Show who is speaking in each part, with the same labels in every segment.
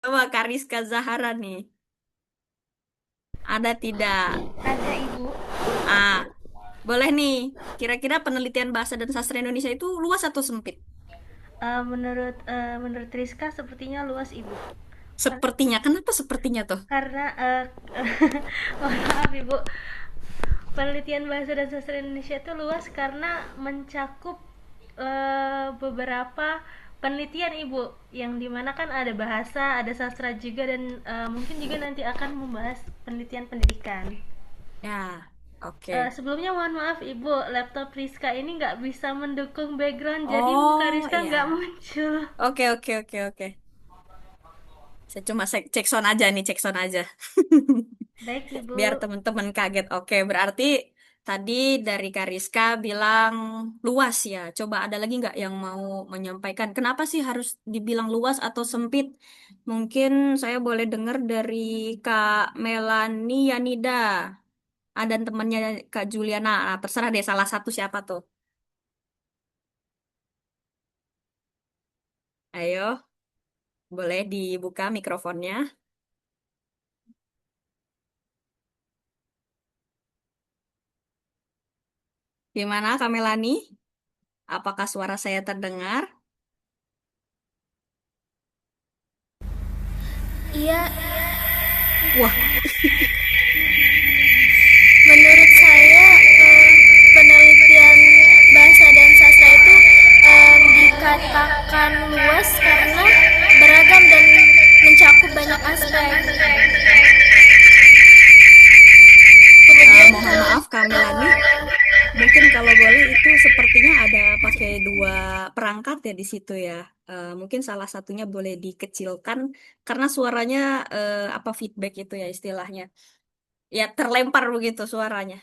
Speaker 1: Coba Kariska Zahara nih. Ada tidak?
Speaker 2: Ada Ibu.
Speaker 1: Ah, boleh nih. Kira-kira penelitian bahasa dan sastra Indonesia itu luas atau sempit?
Speaker 2: Menurut Rizka sepertinya luas Ibu.
Speaker 1: Sepertinya. Kenapa sepertinya tuh?
Speaker 2: Karena mohon maaf Ibu, penelitian bahasa dan sastra Indonesia itu luas karena mencakup beberapa penelitian Ibu, yang dimana kan ada bahasa, ada sastra juga, dan mungkin juga nanti akan membahas penelitian pendidikan.
Speaker 1: Ya, oke.
Speaker 2: Sebelumnya mohon maaf Ibu, laptop Rizka ini nggak bisa mendukung background, jadi muka
Speaker 1: Oh,
Speaker 2: Rizka nggak
Speaker 1: iya.
Speaker 2: muncul.
Speaker 1: Oke, oke, oke, oke. Saya cuma cek sound aja nih, cek sound aja.
Speaker 2: Baik
Speaker 1: Biar
Speaker 2: Ibu.
Speaker 1: teman-teman kaget. Oke, berarti tadi dari Kariska bilang luas ya. Coba ada lagi nggak yang mau menyampaikan? Kenapa sih harus dibilang luas atau sempit? Mungkin saya boleh dengar dari Kak Melani Yanida. Dan temannya Kak Juliana. Nah, terserah deh salah satu siapa tuh. Ayo, boleh dibuka mikrofonnya. Gimana Kak Melani? Apakah suara saya terdengar?
Speaker 2: Iya,
Speaker 1: Wah,
Speaker 2: menurut saya penelitian bahasa dan sastra itu dikatakan luas karena beragam dan mencakup banyak aspek. Kemudian
Speaker 1: mohon
Speaker 2: kalau
Speaker 1: maaf Kak Melani. Mungkin kalau boleh itu sepertinya ada pakai dua perangkat ya di situ ya. Mungkin salah satunya boleh dikecilkan karena suaranya apa feedback itu ya istilahnya. Ya terlempar begitu suaranya.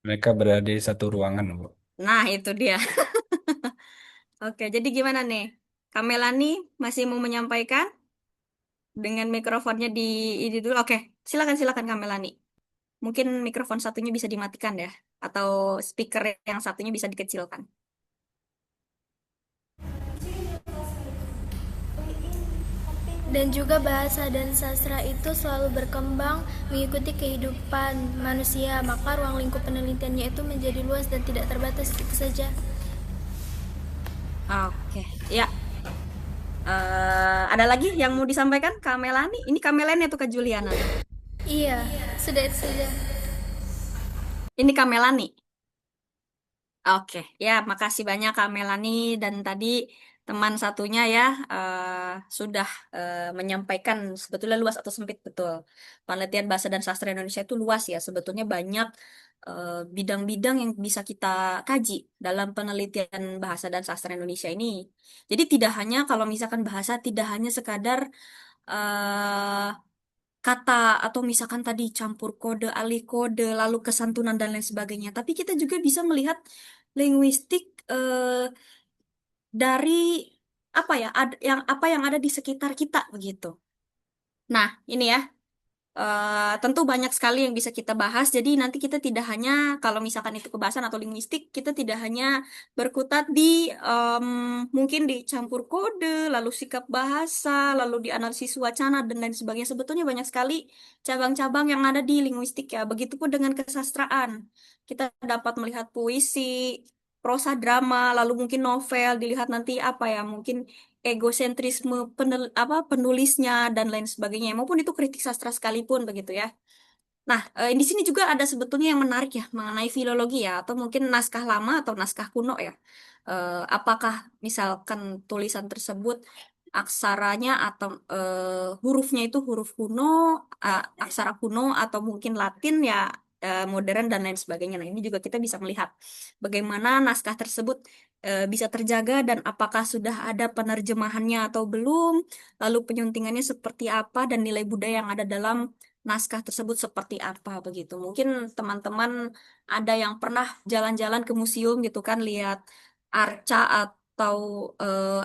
Speaker 3: Mereka berada di satu ruangan, Bu.
Speaker 1: Nah, itu dia. Oke, jadi gimana nih? Kamelani masih mau menyampaikan dengan mikrofonnya di ini dulu. Oke, silakan silakan Kamelani. Mungkin mikrofon satunya bisa dimatikan ya atau speaker yang satunya bisa dikecilkan.
Speaker 2: dan juga bahasa dan sastra itu selalu berkembang mengikuti kehidupan manusia, maka ruang lingkup penelitiannya itu menjadi luas dan tidak terbatas. Itu saja.
Speaker 1: Oke, ya. Ada lagi yang mau disampaikan Kak Melani? Ini Kak Melani atau Kak Juliana nih?
Speaker 2: Iya, sudah itu saja.
Speaker 1: Ini Kak Melani. Oke, ya makasih banyak Kak Melani dan tadi teman satunya ya sudah menyampaikan sebetulnya luas atau sempit betul. Penelitian bahasa dan sastra Indonesia itu luas ya, sebetulnya banyak bidang-bidang yang bisa kita kaji dalam penelitian bahasa dan sastra Indonesia ini. Jadi tidak hanya kalau misalkan bahasa tidak hanya sekadar eh, kata atau misalkan tadi campur kode, alih kode, lalu kesantunan dan lain sebagainya. Tapi kita juga bisa melihat linguistik dari apa ya, apa yang ada di sekitar kita begitu. Nah, ini ya. Tentu banyak sekali yang bisa kita bahas. Jadi nanti kita tidak hanya kalau misalkan itu kebahasan atau linguistik, kita tidak hanya berkutat di em, mungkin di campur kode, lalu sikap bahasa, lalu di analisis wacana dan lain sebagainya. Sebetulnya banyak sekali cabang-cabang yang ada di linguistik ya. Begitupun dengan kesastraan. Kita dapat melihat puisi, prosa drama, lalu mungkin novel, dilihat nanti apa ya, mungkin egosentrisme penulisnya dan lain sebagainya maupun itu kritik sastra sekalipun begitu ya. Nah, di sini juga ada sebetulnya yang menarik ya mengenai filologi ya atau mungkin naskah lama atau naskah kuno ya. Apakah misalkan tulisan tersebut aksaranya atau hurufnya itu huruf kuno, aksara kuno atau mungkin Latin ya modern dan lain sebagainya. Nah, ini juga kita bisa melihat bagaimana naskah tersebut bisa terjaga dan apakah sudah ada penerjemahannya atau belum, lalu penyuntingannya seperti apa dan nilai budaya yang ada dalam naskah tersebut seperti apa begitu. Mungkin teman-teman ada yang pernah jalan-jalan ke museum gitu kan lihat arca atau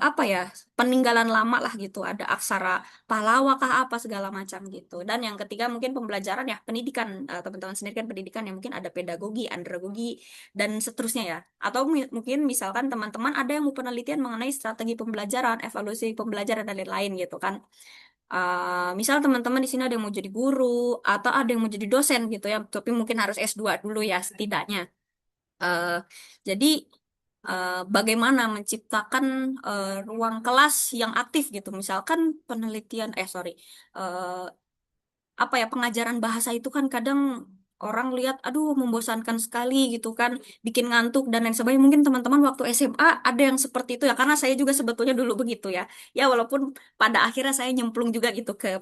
Speaker 1: apa ya, peninggalan lama lah gitu, ada aksara pahlawa kah apa segala macam gitu. Dan yang ketiga mungkin pembelajaran ya, pendidikan. Teman-teman sendiri kan pendidikan ya, mungkin ada pedagogi, andragogi, dan seterusnya ya. Atau mungkin misalkan teman-teman ada yang mau penelitian mengenai strategi pembelajaran, evaluasi pembelajaran dan lain-lain gitu kan. Misal teman-teman di sini ada yang mau jadi guru atau ada yang mau jadi dosen gitu ya, tapi mungkin harus S2 dulu ya setidaknya. Eh, jadi bagaimana menciptakan ruang kelas yang aktif gitu, misalkan penelitian, eh, apa ya, pengajaran bahasa itu kan kadang orang lihat, aduh membosankan sekali gitu kan, bikin ngantuk dan lain sebagainya. Mungkin teman-teman waktu SMA ada yang seperti itu ya, karena saya juga sebetulnya dulu begitu ya. Ya walaupun pada akhirnya saya nyemplung juga gitu ke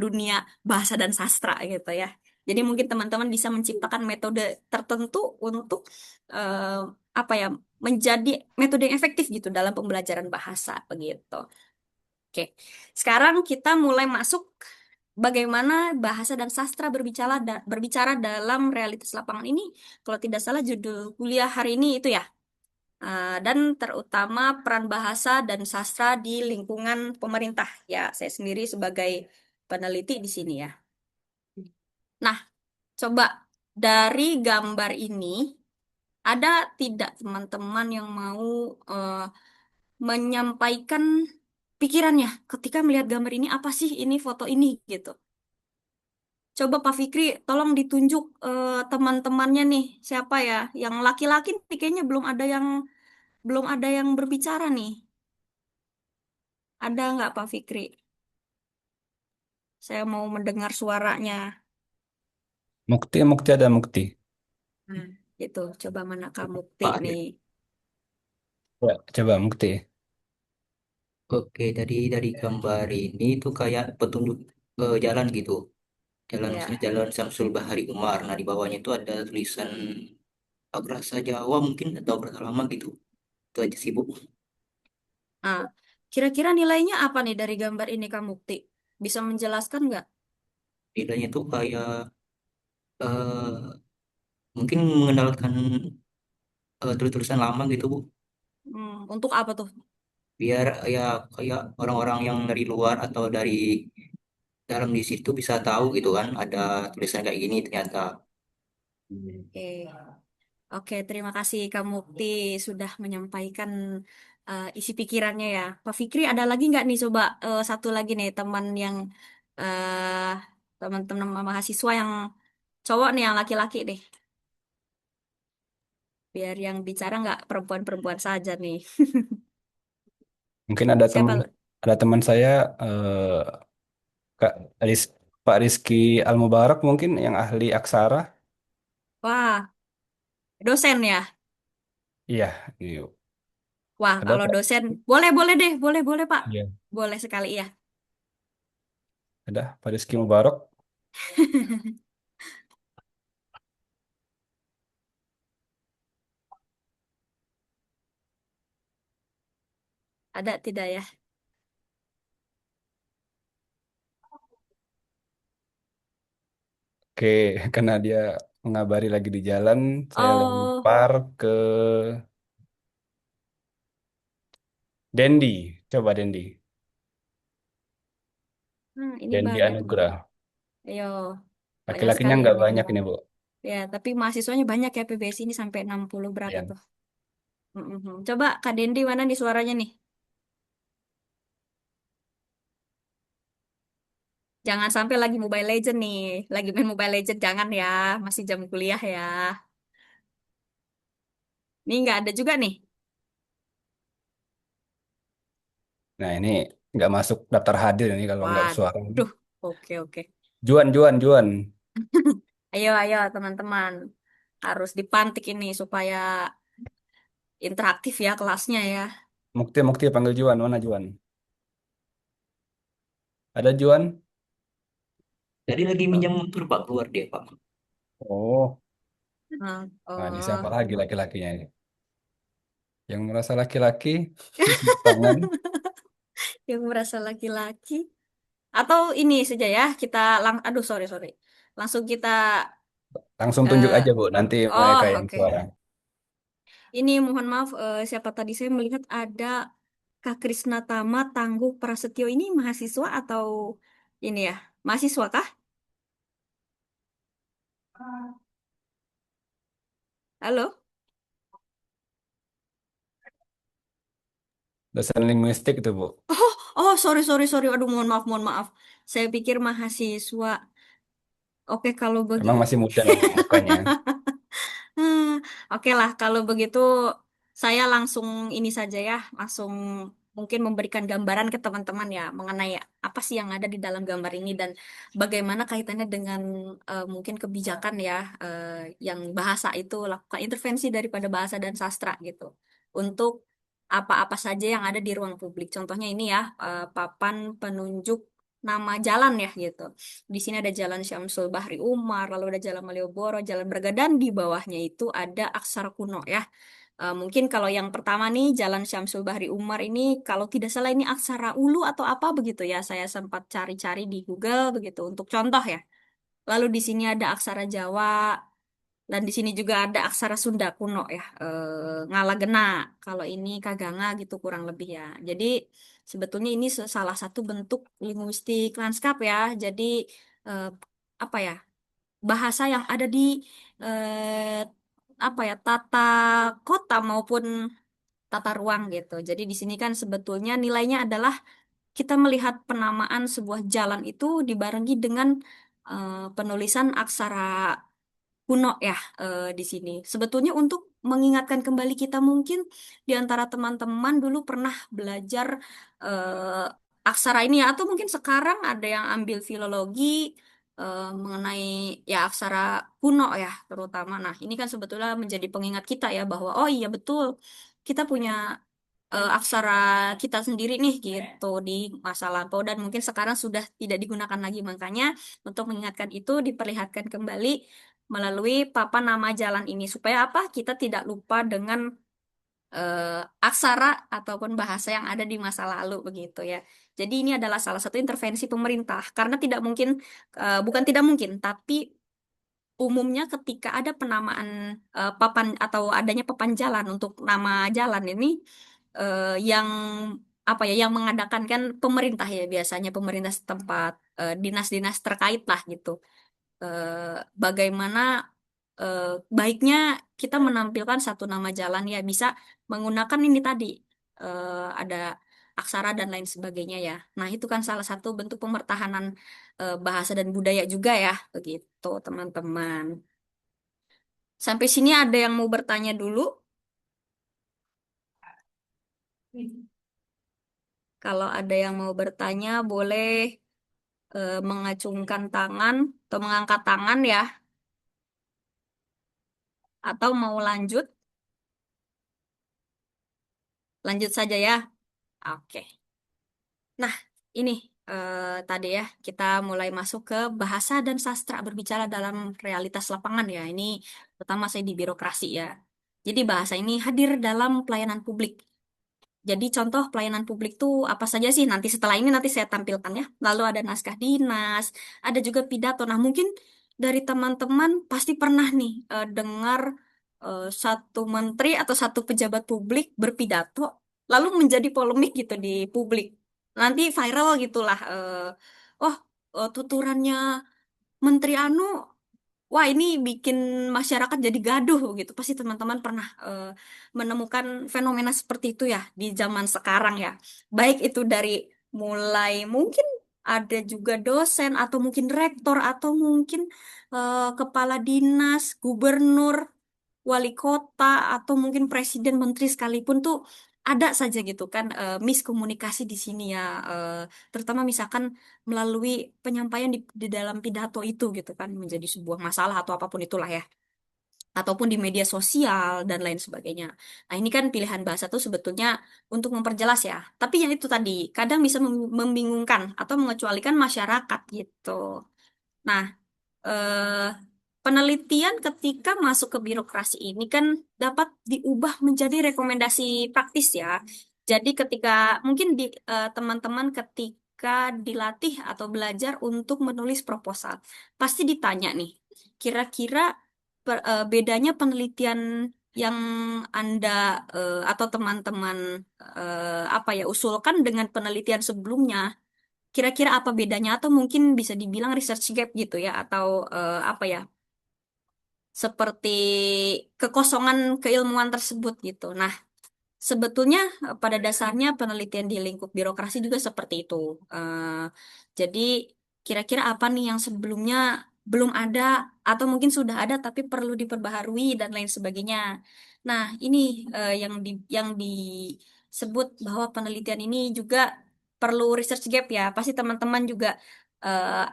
Speaker 1: dunia bahasa dan sastra gitu ya. Jadi mungkin teman-teman bisa menciptakan metode tertentu untuk eh, apa ya, menjadi metode yang efektif gitu dalam pembelajaran bahasa begitu. Oke, sekarang kita mulai masuk bagaimana bahasa dan sastra berbicara dalam realitas lapangan ini. Kalau tidak salah judul kuliah hari ini itu ya. Dan terutama peran bahasa dan sastra di lingkungan pemerintah. Ya, saya sendiri sebagai peneliti di sini ya. Nah, coba dari gambar ini, ada tidak teman-teman yang mau eh, menyampaikan pikirannya ketika melihat gambar ini, apa sih ini foto ini gitu. Coba Pak Fikri, tolong ditunjuk teman-temannya nih, siapa ya? Yang laki-laki nih kayaknya belum ada yang berbicara nih. Ada nggak Pak Fikri? Saya mau mendengar suaranya.
Speaker 3: Mukti, Mukti ada Mukti.
Speaker 1: Nah, itu coba mana kamu Mukti
Speaker 4: Pak
Speaker 1: nih.
Speaker 4: Adit.
Speaker 3: Ya, coba Mukti.
Speaker 4: Oke, dari gambar ini tuh kayak petunjuk jalan gitu. Jalan
Speaker 1: Ya.
Speaker 4: maksudnya jalan Samsul Bahari Umar. Nah, di bawahnya itu ada tulisan bahasa Jawa mungkin atau bahasa lama gitu. Itu aja sih, Bu.
Speaker 1: Ah, kira-kira nilainya apa nih dari gambar ini Kak Mukti? Bisa menjelaskan nggak?
Speaker 4: Nilainya tuh kayak mungkin mengenalkan tulisan lama gitu, Bu.
Speaker 1: Untuk apa tuh?
Speaker 4: Biar ya kayak orang-orang yang dari luar atau dari dalam di situ bisa tahu gitu kan ada tulisan kayak gini ternyata.
Speaker 1: Oke. Oke, terima kasih Kak Mukti sudah menyampaikan isi pikirannya ya. Pak Fikri ada lagi nggak nih, coba satu lagi nih teman yang eh, teman-teman mahasiswa yang cowok nih, yang laki-laki deh. Biar yang bicara nggak perempuan-perempuan saja nih.
Speaker 3: Mungkin ada
Speaker 1: Siapa?
Speaker 3: teman ada teman saya Kak Pak Rizky Al-Mubarak mungkin yang ahli aksara.
Speaker 1: Wah, dosen ya.
Speaker 3: Iya, iya.
Speaker 1: Wah,
Speaker 3: Ada
Speaker 1: kalau
Speaker 3: Pak.
Speaker 1: dosen boleh boleh deh, boleh boleh Pak.
Speaker 3: Iya,
Speaker 1: Boleh sekali ya.
Speaker 3: ada Pak Rizky Mubarak.
Speaker 1: Ada tidak ya?
Speaker 3: Oke, karena dia mengabari lagi di jalan, saya
Speaker 1: Oh,
Speaker 3: lempar ke Dendi. Coba Dendi.
Speaker 1: ini
Speaker 3: Dendi
Speaker 1: banyak nih.
Speaker 3: Anugrah.
Speaker 1: Ayo, banyak
Speaker 3: Laki-lakinya
Speaker 1: sekali
Speaker 3: nggak
Speaker 1: ini.
Speaker 3: banyak ini, Bu.
Speaker 1: Ya, tapi mahasiswanya banyak ya, PBSI ini sampai 60 berapa
Speaker 3: Iya.
Speaker 1: tuh. Mhm. Coba Kak Dendi mana nih suaranya nih? Jangan sampai lagi Mobile Legend nih. Lagi main Mobile Legend jangan ya. Masih jam kuliah ya. Ini nggak ada juga nih.
Speaker 3: Nah, ini nggak masuk daftar hadir ini kalau nggak suara.
Speaker 1: Waduh. Oke, oke.
Speaker 3: Juan, Juan, Juan.
Speaker 1: Ayo, ayo teman-teman. Harus dipantik ini supaya interaktif ya kelasnya ya.
Speaker 3: Mukti, Mukti panggil Juan. Mana Juan? Ada Juan?
Speaker 4: Jadi lagi minjam motor Pak keluar dia Pak.
Speaker 3: Oh,
Speaker 1: Nah,
Speaker 3: nah ini siapa
Speaker 1: oh.
Speaker 3: lagi laki-lakinya ini? Yang merasa laki-laki, tangan.
Speaker 1: Yang merasa laki-laki. Atau ini saja ya, kita aduh sorry sorry. Langsung kita
Speaker 3: Langsung tunjuk
Speaker 1: eh
Speaker 3: aja, Bu. Nanti
Speaker 1: oh
Speaker 3: mereka yang
Speaker 1: oke.
Speaker 3: suara.
Speaker 1: Ini mohon maaf, siapa tadi saya melihat ada Kak Krisna Tama Tangguh Prasetyo ini mahasiswa atau ini ya? Mahasiswa kah? Halo?
Speaker 3: Dosen linguistik itu, Bu.
Speaker 1: Oh, oh, sorry, sorry, sorry. Aduh, mohon maaf, mohon maaf. Saya pikir mahasiswa. Oke, kalau
Speaker 3: Emang
Speaker 1: begitu.
Speaker 3: masih muda mukanya.
Speaker 1: Hmm, oke lah, kalau begitu saya langsung ini saja ya, langsung mungkin memberikan gambaran ke teman-teman ya mengenai apa sih yang ada di dalam gambar ini dan bagaimana kaitannya dengan mungkin kebijakan ya yang bahasa itu lakukan intervensi daripada bahasa dan sastra gitu untuk apa-apa saja yang ada di ruang publik. Contohnya ini ya, papan penunjuk nama jalan ya gitu. Di sini ada Jalan Syamsul Bahri Umar, lalu ada Jalan Malioboro, Jalan Braga, dan di bawahnya itu ada aksara kuno ya. Mungkin kalau yang pertama nih Jalan Syamsul Bahri Umar ini kalau tidak salah ini aksara ulu atau apa begitu ya. Saya sempat cari-cari di Google begitu untuk contoh ya. Lalu di sini ada aksara Jawa dan di sini juga ada aksara Sunda kuno ya. Ngalagena. Kalau ini Kaganga gitu kurang lebih ya. Jadi sebetulnya ini salah satu bentuk linguistik lanskap ya. Jadi eh, apa ya? Bahasa yang ada di eh, apa ya? Tata kota maupun tata ruang gitu. Jadi di sini kan sebetulnya nilainya adalah kita melihat penamaan sebuah jalan itu dibarengi dengan penulisan aksara kuno ya di sini. Sebetulnya untuk mengingatkan kembali kita mungkin di antara teman-teman dulu pernah belajar aksara ini ya, atau mungkin sekarang ada yang ambil filologi mengenai ya aksara kuno ya terutama. Nah, ini kan sebetulnya menjadi pengingat kita ya bahwa oh iya betul kita punya aksara kita sendiri nih gitu di masa lampau dan mungkin sekarang sudah tidak digunakan lagi. Makanya untuk mengingatkan itu diperlihatkan kembali melalui papan nama jalan ini supaya apa? Kita tidak lupa dengan aksara ataupun bahasa yang ada di masa lalu begitu ya. Jadi ini adalah salah satu intervensi pemerintah karena tidak mungkin bukan tidak mungkin tapi umumnya ketika ada penamaan papan atau adanya papan jalan untuk nama jalan ini yang apa ya yang mengadakan kan pemerintah ya biasanya pemerintah setempat dinas-dinas terkait lah gitu. Bagaimana eh, baiknya kita menampilkan satu nama jalan ya bisa menggunakan ini tadi ada aksara dan lain sebagainya ya. Nah, itu kan salah satu bentuk pemertahanan bahasa dan budaya juga ya, begitu teman-teman. Sampai sini ada yang mau bertanya dulu? Kalau ada yang mau bertanya, boleh mengacungkan tangan atau mengangkat tangan ya, atau mau lanjut, lanjut saja ya. Oke. Nah, ini tadi ya kita mulai masuk ke bahasa dan sastra berbicara dalam realitas lapangan ya. Ini pertama saya di birokrasi ya. Jadi bahasa ini hadir dalam pelayanan publik. Jadi contoh pelayanan publik tuh apa saja sih? Nanti setelah ini nanti saya tampilkan ya. Lalu ada naskah dinas, ada juga pidato. Nah, mungkin dari teman-teman pasti pernah nih dengar satu menteri atau satu pejabat publik berpidato lalu menjadi polemik gitu di publik. Nanti viral gitulah. Oh, tuturannya Menteri Anu wah, ini bikin masyarakat jadi gaduh gitu. Pasti teman-teman pernah menemukan fenomena seperti itu ya di zaman sekarang ya. Baik itu dari mulai mungkin ada juga dosen atau mungkin rektor atau mungkin kepala dinas, gubernur, wali kota atau mungkin presiden, menteri sekalipun tuh ada saja gitu kan miskomunikasi di sini ya. Terutama misalkan melalui penyampaian di dalam pidato itu gitu kan menjadi sebuah masalah atau apapun itulah ya ataupun di media sosial dan lain sebagainya. Nah, ini kan pilihan bahasa tuh sebetulnya untuk memperjelas ya. Tapi yang itu tadi kadang bisa membingungkan atau mengecualikan masyarakat gitu. Nah, eh, penelitian ketika masuk ke birokrasi ini kan dapat diubah menjadi rekomendasi praktis ya. Jadi ketika mungkin di teman-teman ketika dilatih atau belajar untuk menulis proposal, pasti ditanya nih, kira-kira bedanya penelitian yang Anda atau teman-teman apa ya usulkan dengan penelitian sebelumnya? Kira-kira apa bedanya atau mungkin bisa dibilang research gap gitu ya atau apa ya seperti kekosongan keilmuan tersebut gitu. Nah, sebetulnya pada dasarnya penelitian di lingkup birokrasi juga seperti itu. Jadi kira-kira apa nih yang sebelumnya belum ada atau mungkin sudah ada tapi perlu diperbaharui dan lain sebagainya. Nah, ini yang disebut bahwa penelitian ini juga perlu research gap ya. Pasti teman-teman juga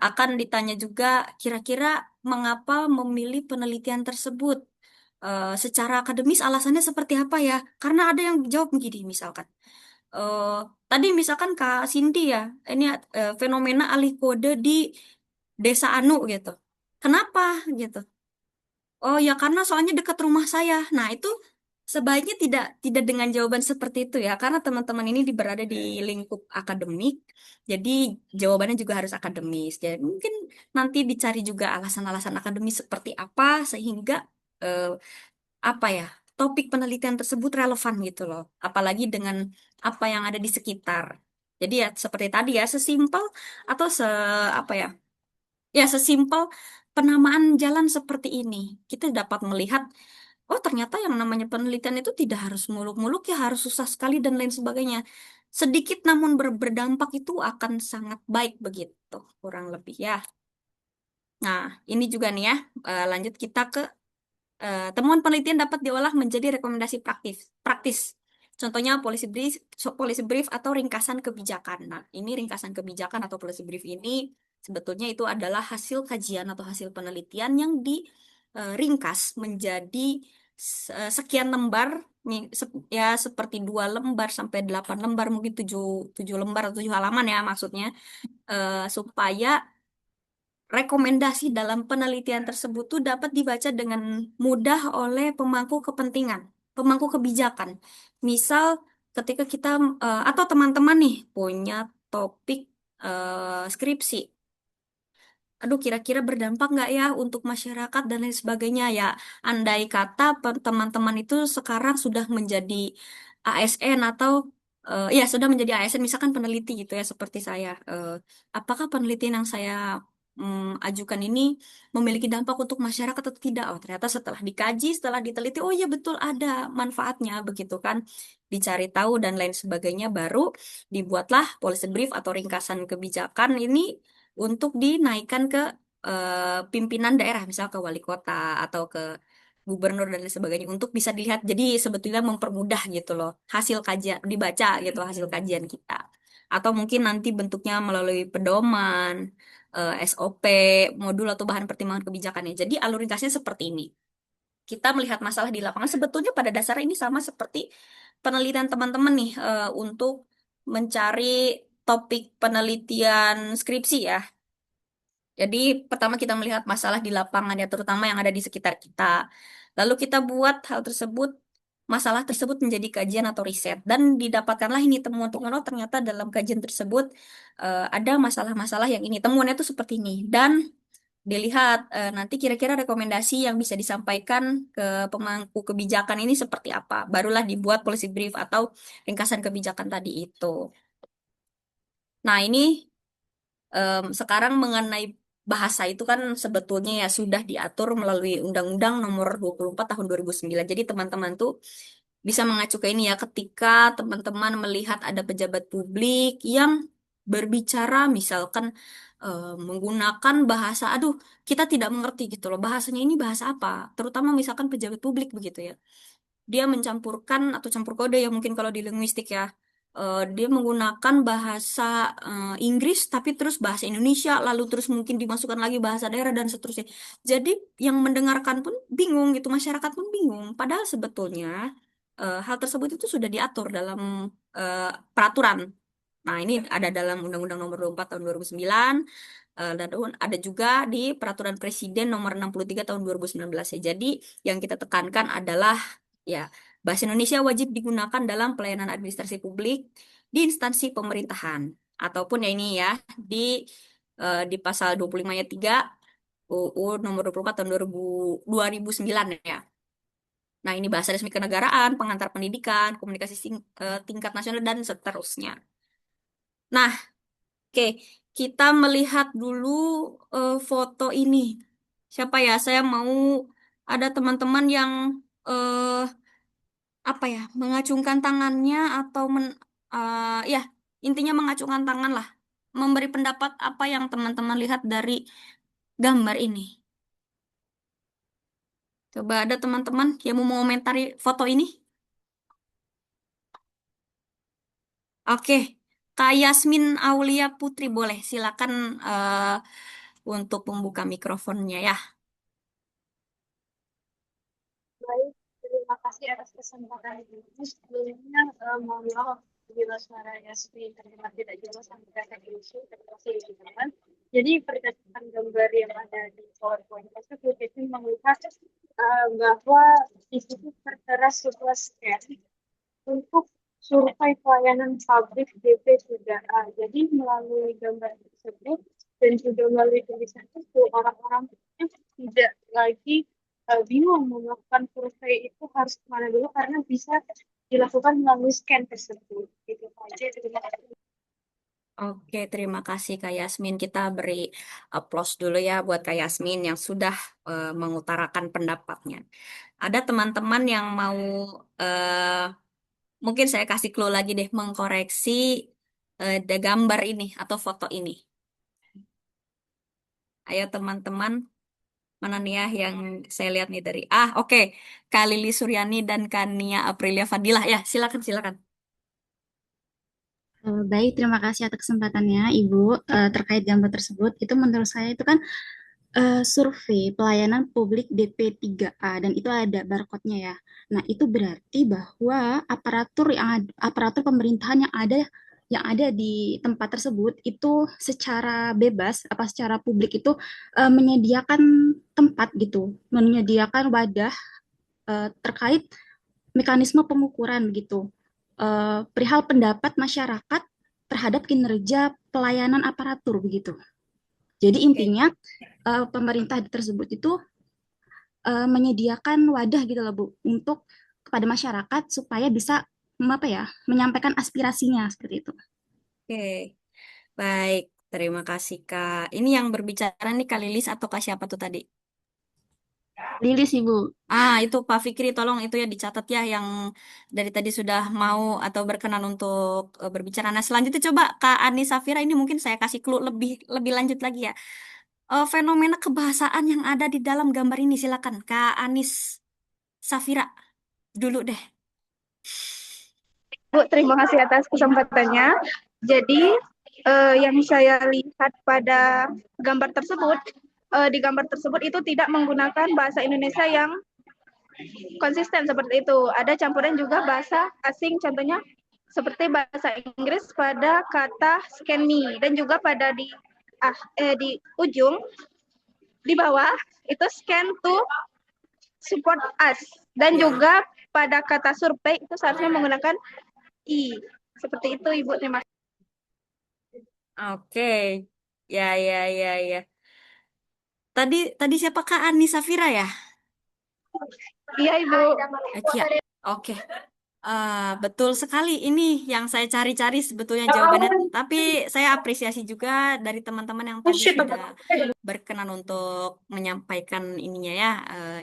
Speaker 1: akan ditanya juga kira-kira mengapa memilih penelitian tersebut. Secara akademis alasannya seperti apa ya? Karena ada yang jawab begini misalkan. eh Tadi misalkan Kak Cindy ya, ini fenomena alih kode di Desa Anu gitu. Kenapa gitu? Oh ya karena soalnya dekat rumah saya. Nah itu sebaiknya tidak tidak dengan jawaban seperti itu ya, karena teman-teman ini berada di lingkup akademik, jadi jawabannya juga harus akademis. Jadi mungkin nanti dicari juga alasan-alasan akademis seperti apa sehingga eh, apa ya topik penelitian tersebut relevan gitu loh, apalagi dengan apa yang ada di sekitar. Jadi ya seperti tadi ya sesimpel atau apa ya ya sesimpel penamaan jalan seperti ini kita dapat melihat oh ternyata yang namanya penelitian itu tidak harus muluk-muluk ya harus susah sekali dan lain sebagainya, sedikit namun berdampak itu akan sangat baik begitu kurang lebih ya. Nah ini juga nih ya, lanjut kita ke temuan penelitian dapat diolah menjadi rekomendasi praktis. Praktis. Contohnya policy brief atau ringkasan kebijakan. Nah, ini ringkasan kebijakan atau policy brief ini sebetulnya itu adalah hasil kajian atau hasil penelitian yang diringkas menjadi sekian lembar, ya seperti 2 lembar sampai 8 lembar, mungkin 7 lembar atau 7 halaman ya maksudnya, supaya rekomendasi dalam penelitian tersebut tuh dapat dibaca dengan mudah oleh pemangku kepentingan, pemangku kebijakan. Misal ketika kita atau teman-teman nih punya topik skripsi. Aduh, kira-kira berdampak nggak ya untuk masyarakat dan lain sebagainya ya. Andai kata teman-teman itu sekarang sudah menjadi ASN atau ya sudah menjadi ASN, misalkan peneliti gitu ya seperti saya. Apakah penelitian yang saya ajukan ini memiliki dampak untuk masyarakat atau tidak? Oh, ternyata setelah dikaji, setelah diteliti, oh iya betul ada manfaatnya begitu kan. Dicari tahu dan lain sebagainya, baru dibuatlah policy brief atau ringkasan kebijakan ini untuk dinaikkan ke pimpinan daerah, misal ke wali kota atau ke gubernur dan lain sebagainya untuk bisa dilihat. Jadi sebetulnya mempermudah gitu loh hasil kajian dibaca gitu hasil kajian kita. Atau mungkin nanti bentuknya melalui pedoman, SOP, modul atau bahan pertimbangan kebijakannya. Jadi alur ringkasnya seperti ini. Kita melihat masalah di lapangan sebetulnya pada dasarnya ini sama seperti penelitian teman-teman nih untuk mencari topik penelitian skripsi ya. Jadi pertama kita melihat masalah di lapangan ya, terutama yang ada di sekitar kita. Lalu kita buat hal tersebut, masalah tersebut menjadi kajian atau riset. Dan didapatkanlah ini temuan-temuan, oh ternyata dalam kajian tersebut ada masalah-masalah yang ini. Temuannya itu seperti ini. Dan dilihat nanti kira-kira rekomendasi yang bisa disampaikan ke pemangku kebijakan ini seperti apa. Barulah dibuat policy brief atau ringkasan kebijakan tadi itu. Nah ini sekarang mengenai bahasa itu kan sebetulnya ya sudah diatur melalui Undang-Undang Nomor 24 Tahun 2009. Jadi teman-teman tuh bisa mengacu ke ini ya ketika teman-teman melihat ada pejabat publik yang berbicara misalkan menggunakan bahasa, aduh kita tidak mengerti gitu loh bahasanya ini bahasa apa, terutama misalkan pejabat publik begitu ya dia mencampurkan atau campur kode ya mungkin kalau di linguistik ya. Dia menggunakan bahasa Inggris tapi terus bahasa Indonesia lalu terus mungkin dimasukkan lagi bahasa daerah dan seterusnya. Jadi yang mendengarkan pun bingung gitu, masyarakat pun bingung. Padahal sebetulnya hal tersebut itu sudah diatur dalam peraturan. Nah, ini ada dalam Undang-Undang Nomor 24 Tahun 2009, dan ada juga di Peraturan Presiden Nomor 63 Tahun 2019 ya. Jadi yang kita tekankan adalah ya bahasa Indonesia wajib digunakan dalam pelayanan administrasi publik di instansi pemerintahan ataupun ya ini ya di di pasal 25 ayat 3 UU nomor 24 tahun 2009 ya. Nah, ini bahasa resmi kenegaraan, pengantar pendidikan, komunikasi tingkat nasional, dan seterusnya. Nah, oke, kita melihat dulu foto ini. Siapa ya? Saya mau ada teman-teman yang eh, apa ya, mengacungkan tangannya atau ya, intinya mengacungkan tangan lah, memberi pendapat apa yang teman-teman lihat dari gambar ini. Coba ada teman-teman yang mau mengomentari foto ini? Oke, Kak Yasmin Aulia Putri boleh silakan untuk membuka mikrofonnya ya.
Speaker 5: Baik, terima kasih atas kesempatan ini. Sebelumnya, mohon maaf bila suara Yasmi terdengar tidak jelas sampai kata isu, terima kasih teman. Jadi berdasarkan gambar yang ada di PowerPoint tersebut, itu melihat bahwa di situ tertera sebuah scan untuk survei pelayanan publik DP3A. Jadi melalui gambar tersebut dan juga melalui tulisan itu orang-orang tidak lagi bingung melakukan survei itu harus kemana dulu karena bisa dilakukan melalui scan tersebut. Gitu saja. Terima kasih.
Speaker 1: Oke, terima kasih Kak Yasmin. Kita beri applause dulu ya buat Kak Yasmin yang sudah mengutarakan pendapatnya. Ada teman-teman yang mau, eh, mungkin saya kasih clue lagi deh, mengkoreksi gambar ini atau foto ini. Ayo teman-teman, mana nih ya yang saya lihat nih dari, oke, Kak Lili Suryani dan Kania Aprilia Fadilah. Ya, silakan, silakan.
Speaker 6: Baik, terima kasih atas kesempatannya, Ibu. Terkait gambar tersebut, itu menurut saya itu kan survei pelayanan publik DP3A dan itu ada barcode-nya ya. Nah, itu berarti bahwa aparatur pemerintahan yang ada di tempat tersebut itu secara bebas apa secara publik itu menyediakan tempat gitu, menyediakan wadah terkait mekanisme pengukuran begitu, perihal pendapat masyarakat terhadap kinerja pelayanan aparatur begitu. Jadi
Speaker 1: Oke.
Speaker 6: intinya pemerintah tersebut itu menyediakan wadah gitu loh Bu untuk kepada masyarakat supaya bisa apa ya menyampaikan aspirasinya seperti itu.
Speaker 1: Oke, baik. Terima kasih, Kak. Ini yang berbicara nih Kak Lilis atau Kak siapa tuh tadi?
Speaker 6: Lilis Ibu.
Speaker 1: Itu Pak Fikri, tolong itu ya dicatat ya yang dari tadi sudah mau atau berkenan untuk berbicara. Nah, selanjutnya coba Kak Ani Safira, ini mungkin saya kasih clue lebih lebih lanjut lagi ya. Fenomena kebahasaan yang ada di dalam gambar ini, silakan Kak Anis Safira dulu deh.
Speaker 5: Bu, terima kasih atas kesempatannya. Jadi, yang saya lihat pada gambar tersebut, di gambar tersebut itu tidak menggunakan bahasa Indonesia yang konsisten seperti itu. Ada campuran juga bahasa asing, contohnya seperti bahasa Inggris pada kata scan me dan juga pada di ujung di bawah itu scan to support us dan
Speaker 1: Ya,
Speaker 5: juga pada kata survei itu seharusnya menggunakan i. Seperti itu Ibu, terima kasih.
Speaker 1: oke. Ya, ya, ya, ya. Tadi tadi siapa Kak Ani Safira ya?
Speaker 5: Iya Ibu.
Speaker 1: Kia. Oke. Betul sekali. Ini yang saya cari-cari sebetulnya jawabannya. Tapi saya apresiasi juga dari teman-teman yang tadi sudah berkenan untuk menyampaikan ininya ya,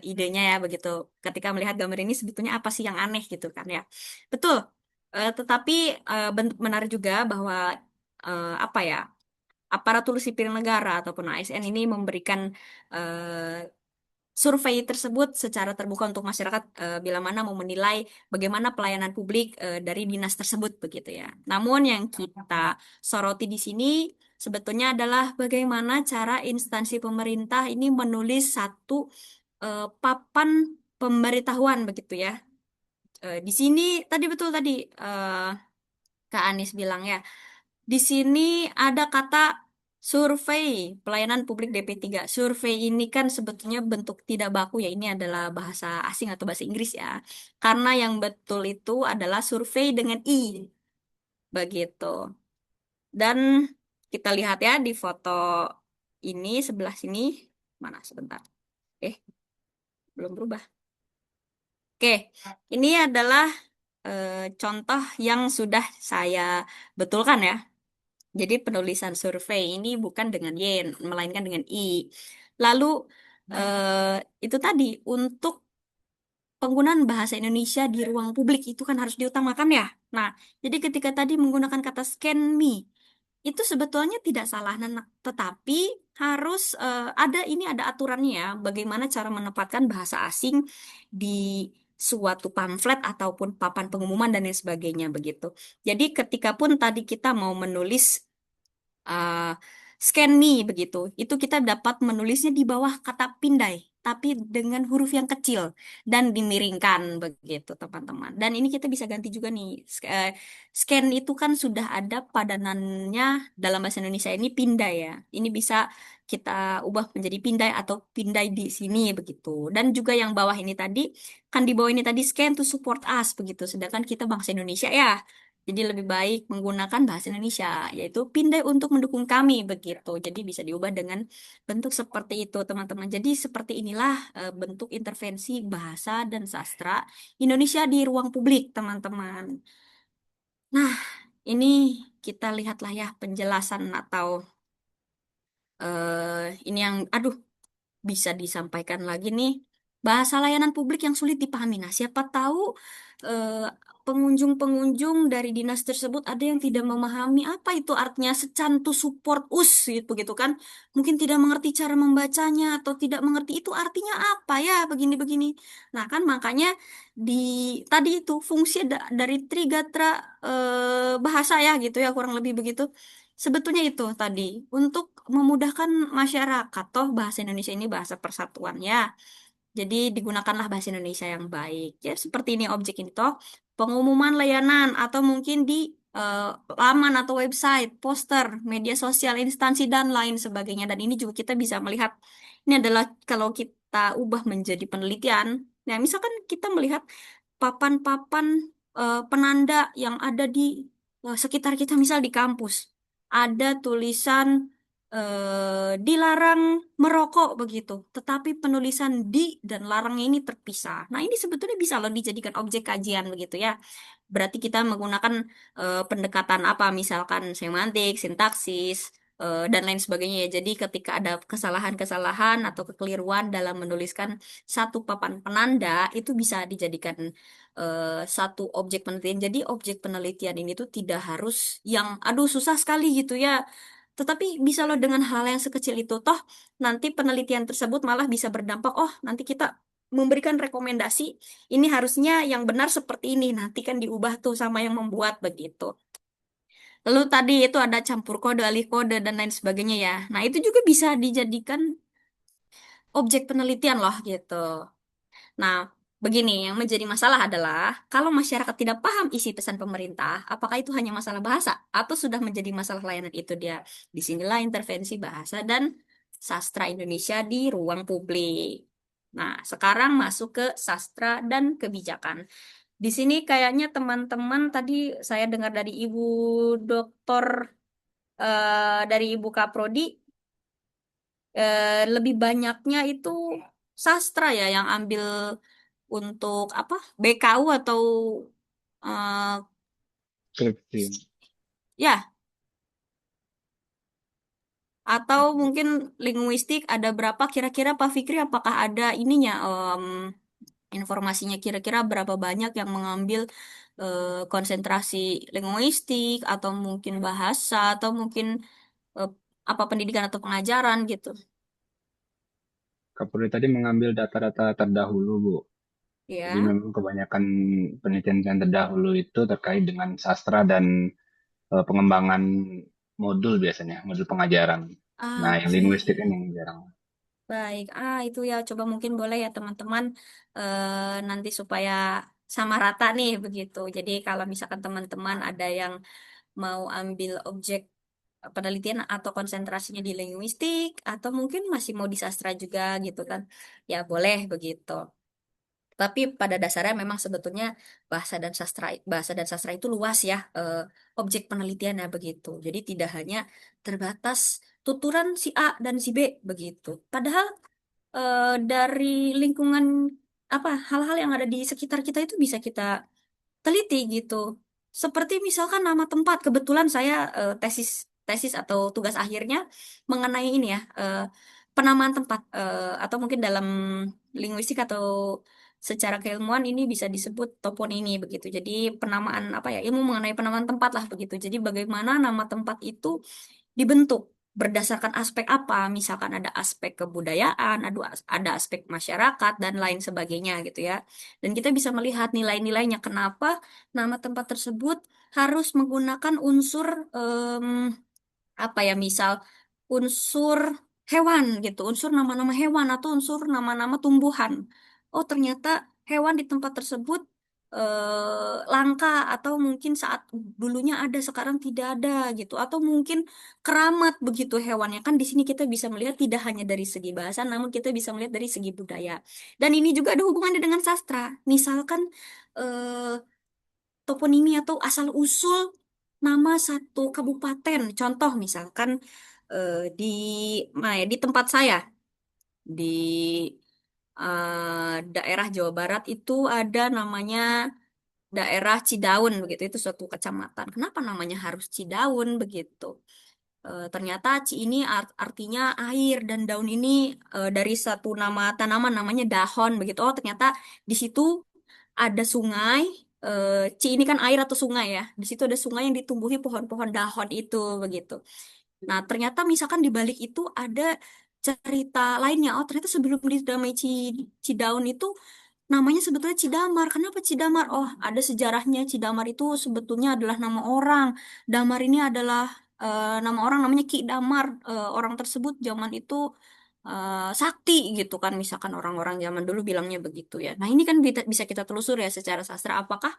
Speaker 1: idenya ya begitu. Ketika melihat gambar ini sebetulnya apa sih yang aneh gitu kan ya. Betul. Tetapi menarik juga bahwa apa ya, aparatur sipil negara ataupun ASN ini memberikan survei tersebut secara terbuka untuk masyarakat bila mana mau menilai bagaimana pelayanan publik dari dinas tersebut begitu ya. Namun yang kita soroti di sini sebetulnya adalah bagaimana cara instansi pemerintah ini menulis satu papan pemberitahuan begitu ya. Di sini tadi betul tadi eh, Kak Anies bilang ya. Di sini ada kata survei pelayanan publik DP3. Survei ini kan sebetulnya bentuk tidak baku ya. Ini adalah bahasa asing atau bahasa Inggris ya. Karena yang betul itu adalah survei dengan I. Begitu. Dan kita lihat ya di foto ini sebelah sini. Mana sebentar. Eh, belum berubah. Oke, ini adalah contoh yang sudah saya betulkan ya. Jadi penulisan survei ini bukan dengan Y, melainkan dengan I. Lalu itu tadi untuk penggunaan bahasa Indonesia di ruang publik itu kan harus diutamakan ya. Nah, jadi ketika tadi menggunakan kata scan me, itu sebetulnya tidak salah, tetapi harus ada aturannya ya, bagaimana cara menempatkan bahasa asing di suatu pamflet ataupun papan pengumuman dan lain sebagainya begitu. Jadi ketika pun tadi kita mau menulis uh, scan me begitu. Itu kita dapat menulisnya di bawah kata pindai, tapi dengan huruf yang kecil dan dimiringkan begitu, teman-teman. Dan ini kita bisa ganti juga nih. Scan itu kan sudah ada padanannya dalam bahasa Indonesia ini pindai ya. Ini bisa kita ubah menjadi pindai atau pindai di sini begitu. Dan juga yang bawah ini tadi, kan di bawah ini tadi scan to support us begitu. Sedangkan kita bangsa Indonesia ya. Jadi lebih baik menggunakan bahasa Indonesia, yaitu pindai untuk mendukung kami begitu. Jadi bisa diubah dengan bentuk seperti itu, teman-teman. Jadi seperti inilah bentuk intervensi bahasa dan sastra Indonesia di ruang publik, teman-teman. Nah, ini kita lihatlah ya penjelasan atau ini yang, aduh, bisa disampaikan lagi nih. Bahasa layanan publik yang sulit dipahami. Nah, siapa tahu eh, pengunjung-pengunjung dari dinas tersebut ada yang tidak memahami apa itu artinya secantu support us gitu begitu kan. Mungkin tidak mengerti cara membacanya atau tidak mengerti itu artinya apa ya begini-begini. Nah, kan makanya di tadi itu fungsi dari Trigatra bahasa ya gitu ya kurang lebih begitu. Sebetulnya itu tadi untuk memudahkan masyarakat, toh bahasa Indonesia ini bahasa persatuan ya. Jadi digunakanlah bahasa Indonesia yang baik. Ya seperti ini objek ini toh pengumuman layanan atau mungkin di eh, laman atau website, poster, media sosial, instansi dan lain sebagainya. Dan ini juga kita bisa melihat ini adalah kalau kita ubah menjadi penelitian. Nah, misalkan kita melihat papan-papan penanda yang ada di sekitar kita, misal di kampus. Ada tulisan dilarang merokok begitu, tetapi penulisan di dan larangnya ini terpisah. Nah, ini sebetulnya bisa loh dijadikan objek kajian begitu ya. Berarti kita menggunakan pendekatan apa, misalkan semantik, sintaksis, dan lain sebagainya ya. Jadi ketika ada kesalahan-kesalahan atau kekeliruan dalam menuliskan satu papan penanda, itu bisa dijadikan satu objek penelitian. Jadi objek penelitian ini tuh tidak harus yang, aduh susah sekali gitu ya. Tetapi bisa loh dengan hal yang sekecil itu, toh nanti penelitian tersebut malah bisa berdampak, oh nanti kita memberikan rekomendasi, ini harusnya yang benar seperti ini, nanti kan diubah tuh sama yang membuat begitu. Lalu tadi itu ada campur kode, alih kode, dan lain sebagainya ya. Nah itu juga bisa dijadikan objek penelitian loh gitu. Nah, begini, yang menjadi masalah adalah kalau masyarakat tidak paham isi pesan pemerintah, apakah itu hanya masalah bahasa atau sudah menjadi masalah layanan itu dia. Disinilah intervensi bahasa dan sastra Indonesia di ruang publik. Nah, sekarang masuk ke sastra dan kebijakan. Di sini kayaknya teman-teman tadi saya dengar dari Ibu Doktor dari Ibu Kaprodi lebih banyaknya itu sastra ya yang ambil untuk apa BKU atau eh,
Speaker 3: Skripsi.
Speaker 1: ya atau mungkin linguistik ada berapa kira-kira Pak Fikri apakah ada ininya informasinya kira-kira berapa banyak yang mengambil konsentrasi linguistik atau mungkin bahasa atau mungkin eh, apa pendidikan atau pengajaran gitu
Speaker 3: Kapolri tadi mengambil data-data terdahulu, Bu. Jadi
Speaker 1: ya.
Speaker 3: memang kebanyakan penelitian yang terdahulu itu terkait dengan sastra dan pengembangan modul biasanya, modul pengajaran. Nah, yang
Speaker 1: Oke.
Speaker 3: linguistik ini yang jarang.
Speaker 1: Baik, itu ya coba mungkin boleh ya teman-teman nanti supaya sama rata nih begitu. Jadi kalau misalkan teman-teman ada yang mau ambil objek penelitian atau konsentrasinya di linguistik atau mungkin masih mau di sastra juga gitu kan, ya boleh begitu. Tapi pada dasarnya memang sebetulnya bahasa dan sastra itu luas ya objek penelitiannya begitu. Jadi tidak hanya terbatas tuturan si A dan si B begitu. Padahal dari lingkungan apa hal-hal yang ada di sekitar kita itu bisa kita teliti gitu. Seperti misalkan nama tempat. Kebetulan saya tesis tesis atau tugas akhirnya mengenai ini ya, penamaan tempat, atau mungkin dalam linguistik atau secara keilmuan ini bisa disebut toponimi begitu. Jadi penamaan apa ya, ilmu mengenai penamaan tempat lah begitu. Jadi bagaimana nama tempat itu dibentuk berdasarkan aspek apa, misalkan ada aspek kebudayaan, ada aspek masyarakat dan lain sebagainya gitu ya. Dan kita bisa melihat nilai-nilainya kenapa nama tempat tersebut harus menggunakan unsur apa ya, misal unsur hewan gitu, unsur nama-nama hewan atau unsur nama-nama tumbuhan. Oh, ternyata hewan di tempat tersebut langka, atau mungkin saat dulunya ada sekarang tidak ada gitu, atau mungkin keramat begitu hewannya. Kan di sini kita bisa melihat tidak hanya dari segi bahasa, namun kita bisa melihat dari segi budaya. Dan ini juga ada hubungannya dengan sastra. Misalkan eh, toponimi atau asal usul nama satu kabupaten. Contoh misalkan di di tempat saya di daerah Jawa Barat itu ada namanya daerah Cidaun begitu. Itu suatu kecamatan. Kenapa namanya harus Cidaun begitu? Ternyata Ci ini artinya air, dan daun ini dari satu nama tanaman namanya dahon begitu. Oh, ternyata di situ ada sungai. Ci ini kan air atau sungai ya. Di situ ada sungai yang ditumbuhi pohon-pohon dahon itu begitu. Nah, ternyata misalkan di balik itu ada cerita lainnya. Oh, ternyata sebelum dinamai Cidaun itu namanya sebetulnya Cidamar. Kenapa Cidamar? Oh, ada sejarahnya. Cidamar itu sebetulnya adalah nama orang. Damar ini adalah nama orang, namanya Ki Damar. Orang tersebut zaman itu sakti gitu kan. Misalkan orang-orang zaman dulu bilangnya begitu ya. Nah, ini kan bisa kita telusur ya secara sastra. Apakah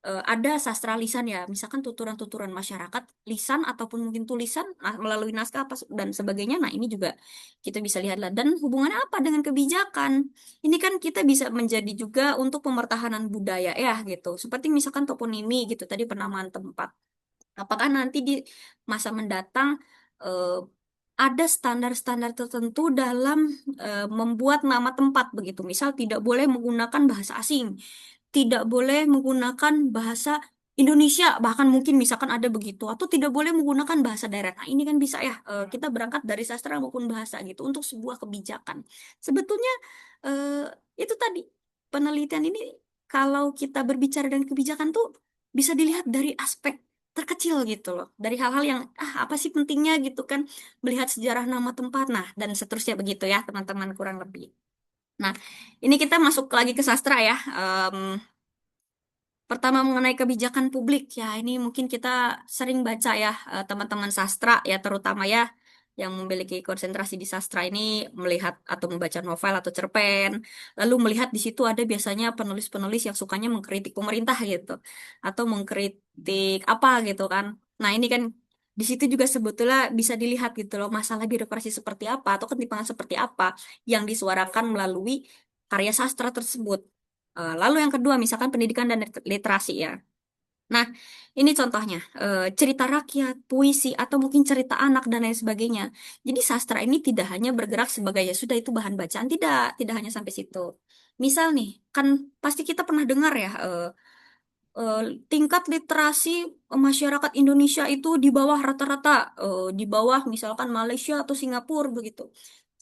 Speaker 1: ada sastra lisan ya, misalkan tuturan-tuturan masyarakat, lisan ataupun mungkin tulisan melalui naskah apa dan sebagainya. Nah, ini juga kita bisa lihatlah. Dan hubungannya apa dengan kebijakan? Ini kan kita bisa menjadi juga untuk pemertahanan budaya ya gitu. Seperti misalkan toponimi gitu tadi, penamaan tempat. Apakah nanti di masa mendatang eh, ada standar-standar tertentu dalam membuat nama tempat begitu. Misal tidak boleh menggunakan bahasa asing, tidak boleh menggunakan bahasa Indonesia, bahkan mungkin misalkan ada begitu, atau tidak boleh menggunakan bahasa daerah. Nah, ini kan bisa ya, kita berangkat dari sastra maupun bahasa gitu untuk sebuah kebijakan. Sebetulnya eh, itu tadi penelitian ini, kalau kita berbicara dengan kebijakan tuh bisa dilihat dari aspek terkecil gitu loh, dari hal-hal yang apa sih pentingnya gitu kan, melihat sejarah nama tempat, nah dan seterusnya begitu ya teman-teman, kurang lebih. Nah, ini kita masuk lagi ke sastra ya. Pertama mengenai kebijakan publik ya, ini mungkin kita sering baca ya, teman-teman sastra ya, terutama ya yang memiliki konsentrasi di sastra ini, melihat atau membaca novel atau cerpen, lalu melihat di situ ada biasanya penulis-penulis yang sukanya mengkritik pemerintah gitu, atau mengkritik apa gitu kan. Nah, ini kan di situ juga sebetulnya bisa dilihat gitu loh, masalah birokrasi seperti apa atau ketimpangan seperti apa yang disuarakan melalui karya sastra tersebut. Lalu yang kedua, misalkan pendidikan dan literasi ya. Nah, ini contohnya, cerita rakyat, puisi, atau mungkin cerita anak dan lain sebagainya. Jadi sastra ini tidak hanya bergerak sebagai ya sudah itu bahan bacaan, tidak hanya sampai situ. Misal nih, kan pasti kita pernah dengar ya, eh, tingkat literasi masyarakat Indonesia itu di bawah rata-rata, di bawah misalkan Malaysia atau Singapura begitu.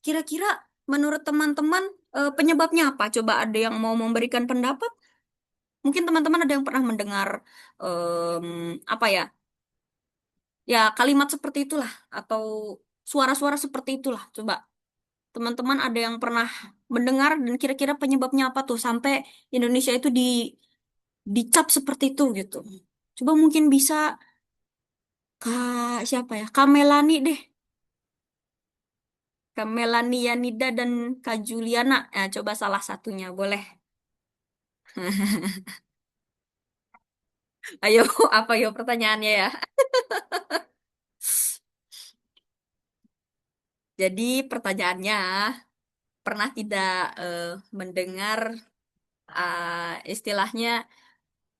Speaker 1: Kira-kira menurut teman-teman penyebabnya apa? Coba ada yang mau memberikan pendapat? Mungkin teman-teman ada yang pernah mendengar apa ya? Ya, kalimat seperti itulah atau suara-suara seperti itulah. Coba teman-teman ada yang pernah mendengar, dan kira-kira penyebabnya apa tuh sampai Indonesia itu dicap seperti itu gitu. Coba mungkin bisa Kak siapa ya? Kak Melani deh. Kak Melani Yanida dan Kak Juliana. Coba salah satunya boleh. Ayo, apa yo pertanyaannya ya? Jadi pertanyaannya, pernah tidak mendengar istilahnya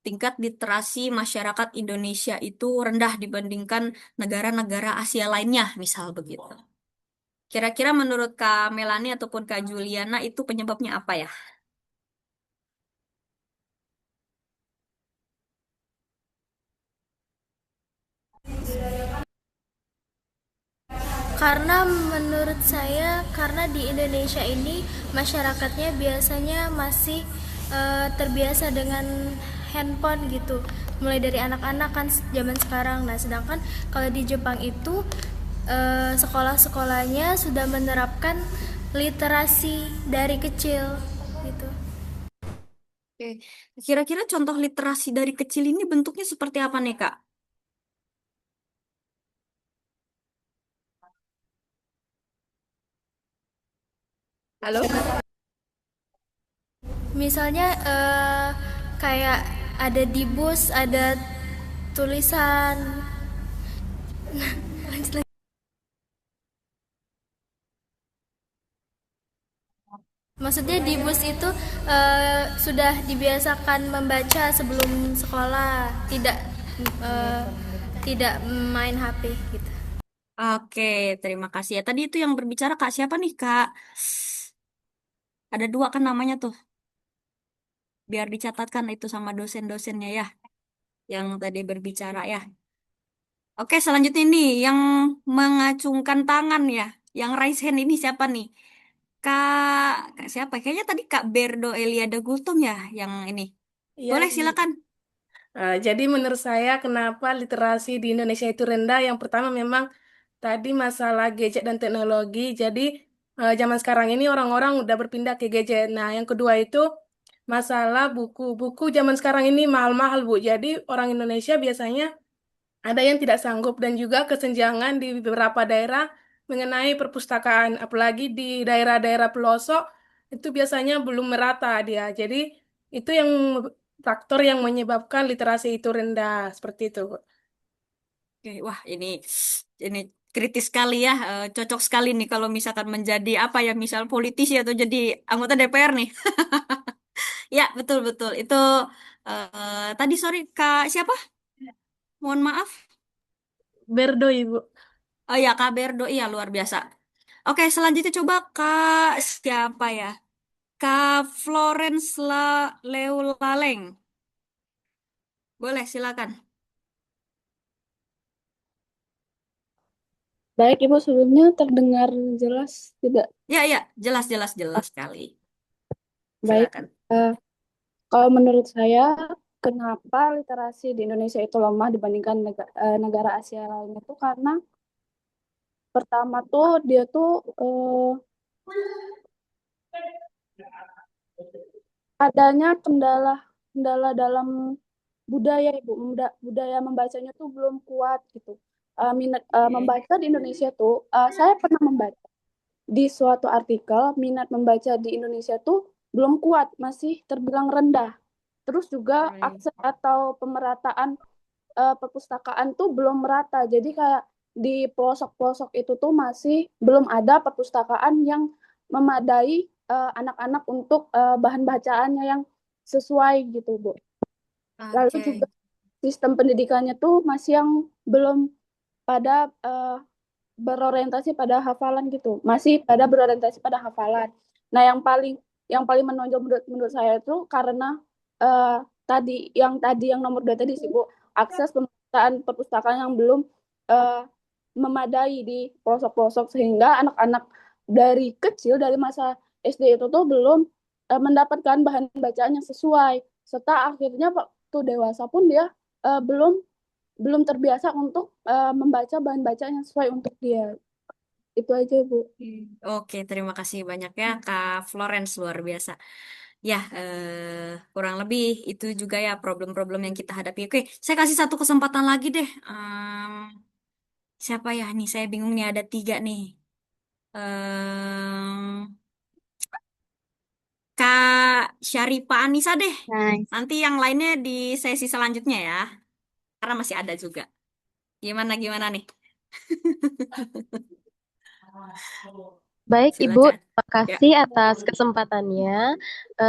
Speaker 1: tingkat literasi masyarakat Indonesia itu rendah dibandingkan negara-negara Asia lainnya, misal begitu. Kira-kira menurut Kak Melani ataupun Kak Juliana itu penyebabnya apa ya?
Speaker 2: Karena menurut saya, karena di Indonesia ini masyarakatnya biasanya masih terbiasa dengan handphone gitu. Mulai dari anak-anak kan zaman sekarang. Nah, sedangkan kalau di Jepang itu sekolah-sekolahnya sudah menerapkan literasi dari kecil gitu.
Speaker 1: Oke. Kira-kira contoh literasi dari kecil ini bentuknya seperti apa nih, Kak? Halo?
Speaker 2: Misalnya kayak ada di bus ada tulisan. Maksudnya di bus itu sudah dibiasakan membaca sebelum sekolah, eh, tidak main HP gitu.
Speaker 1: Oke, terima kasih ya. Tadi itu yang berbicara Kak siapa nih, Kak? Ada dua kan namanya tuh. Biar dicatatkan itu sama dosen-dosennya ya, yang tadi berbicara ya. Oke, selanjutnya nih, yang mengacungkan tangan ya. Yang raise hand ini siapa nih? Kak siapa? Kayaknya tadi Kak Berdo Eliada Gultom ya, yang ini.
Speaker 7: Iya,
Speaker 1: Boleh,
Speaker 7: Bu.
Speaker 1: silakan.
Speaker 7: Jadi menurut saya kenapa literasi di Indonesia itu rendah? Yang pertama memang tadi masalah gadget dan teknologi. Jadi zaman sekarang ini orang-orang udah berpindah ke gadget. Nah, yang kedua itu masalah buku. Buku zaman sekarang ini mahal-mahal, Bu. Jadi orang Indonesia biasanya ada yang tidak sanggup dan juga kesenjangan di beberapa daerah mengenai perpustakaan, apalagi di daerah-daerah pelosok itu biasanya belum merata dia. Jadi itu yang faktor yang menyebabkan literasi itu rendah seperti itu, Bu.
Speaker 1: Oke, wah ini kritis sekali ya, cocok sekali nih kalau misalkan menjadi apa ya, misal politisi atau jadi anggota DPR nih. Ya, betul betul. Itu tadi sorry Kak siapa? Mohon maaf.
Speaker 7: Berdo, Ibu.
Speaker 1: Oh ya, Kak Berdo, iya luar biasa. Oke, selanjutnya coba Kak siapa ya? Kak Florence Leulaleng. Boleh, silakan.
Speaker 8: Baik, Ibu, sebelumnya terdengar jelas tidak?
Speaker 1: Ya, ya, jelas jelas jelas sekali.
Speaker 8: Baik,
Speaker 1: Silakan.
Speaker 8: eh, kalau menurut saya, kenapa literasi di Indonesia itu lemah dibandingkan negara Asia lainnya itu karena pertama tuh dia tuh adanya kendala dalam budaya, Ibu. Budaya membacanya tuh belum kuat gitu. Minat
Speaker 1: Oke.
Speaker 8: membaca di Indonesia tuh, saya pernah membaca di suatu artikel minat membaca di Indonesia tuh belum kuat, masih terbilang rendah. Terus juga
Speaker 1: Baik.
Speaker 8: akses atau pemerataan perpustakaan tuh belum merata. Jadi kayak di pelosok-pelosok itu tuh masih belum ada perpustakaan yang memadai anak-anak untuk bahan bacaannya yang sesuai gitu, Bu. Lalu
Speaker 1: Oke.
Speaker 8: juga sistem pendidikannya tuh masih yang belum pada berorientasi pada hafalan gitu, masih pada berorientasi pada hafalan. Nah, yang paling menonjol menurut saya itu karena eh, tadi yang nomor dua tadi sih, Bu, akses perpustakaan yang belum eh, memadai di pelosok-pelosok sehingga anak-anak dari kecil dari masa SD itu tuh belum mendapatkan bahan bacaan yang sesuai, serta akhirnya waktu dewasa pun dia belum belum terbiasa untuk membaca bahan bacaan yang sesuai untuk dia. Itu aja, Bu.
Speaker 1: Oke, terima kasih banyak ya Kak Florence, luar biasa. Ya, kurang lebih itu juga ya problem-problem yang kita hadapi. Oke, saya kasih satu kesempatan lagi deh. Siapa ya nih? Saya bingung nih, ada tiga nih. Em, Kak Syarifah Anissa deh.
Speaker 6: Nice.
Speaker 1: Nanti yang lainnya di sesi selanjutnya ya, karena masih ada juga. Gimana gimana nih?
Speaker 9: Baik, Ibu,
Speaker 1: Silakan.
Speaker 9: terima
Speaker 1: Ya.
Speaker 9: kasih atas kesempatannya.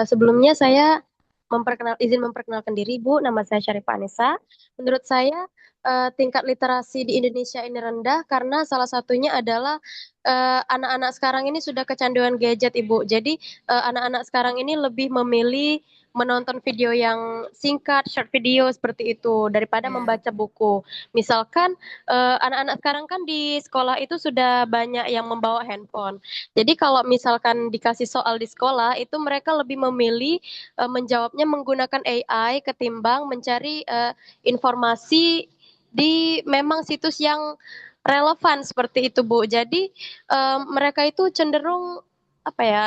Speaker 9: Sebelumnya saya izin memperkenalkan diri, Bu. Nama saya Syarifah Anissa. Menurut saya, tingkat literasi di Indonesia ini rendah karena salah satunya adalah anak-anak sekarang ini sudah kecanduan gadget, Ibu. Jadi anak-anak sekarang ini lebih memilih menonton video yang singkat, short video seperti itu daripada
Speaker 1: Ya.
Speaker 9: membaca buku. Misalkan anak-anak sekarang kan di sekolah itu sudah banyak yang membawa handphone. Jadi kalau misalkan dikasih soal di sekolah itu mereka lebih memilih menjawabnya menggunakan AI ketimbang mencari informasi di memang situs yang relevan seperti itu, Bu. Jadi mereka itu cenderung apa ya,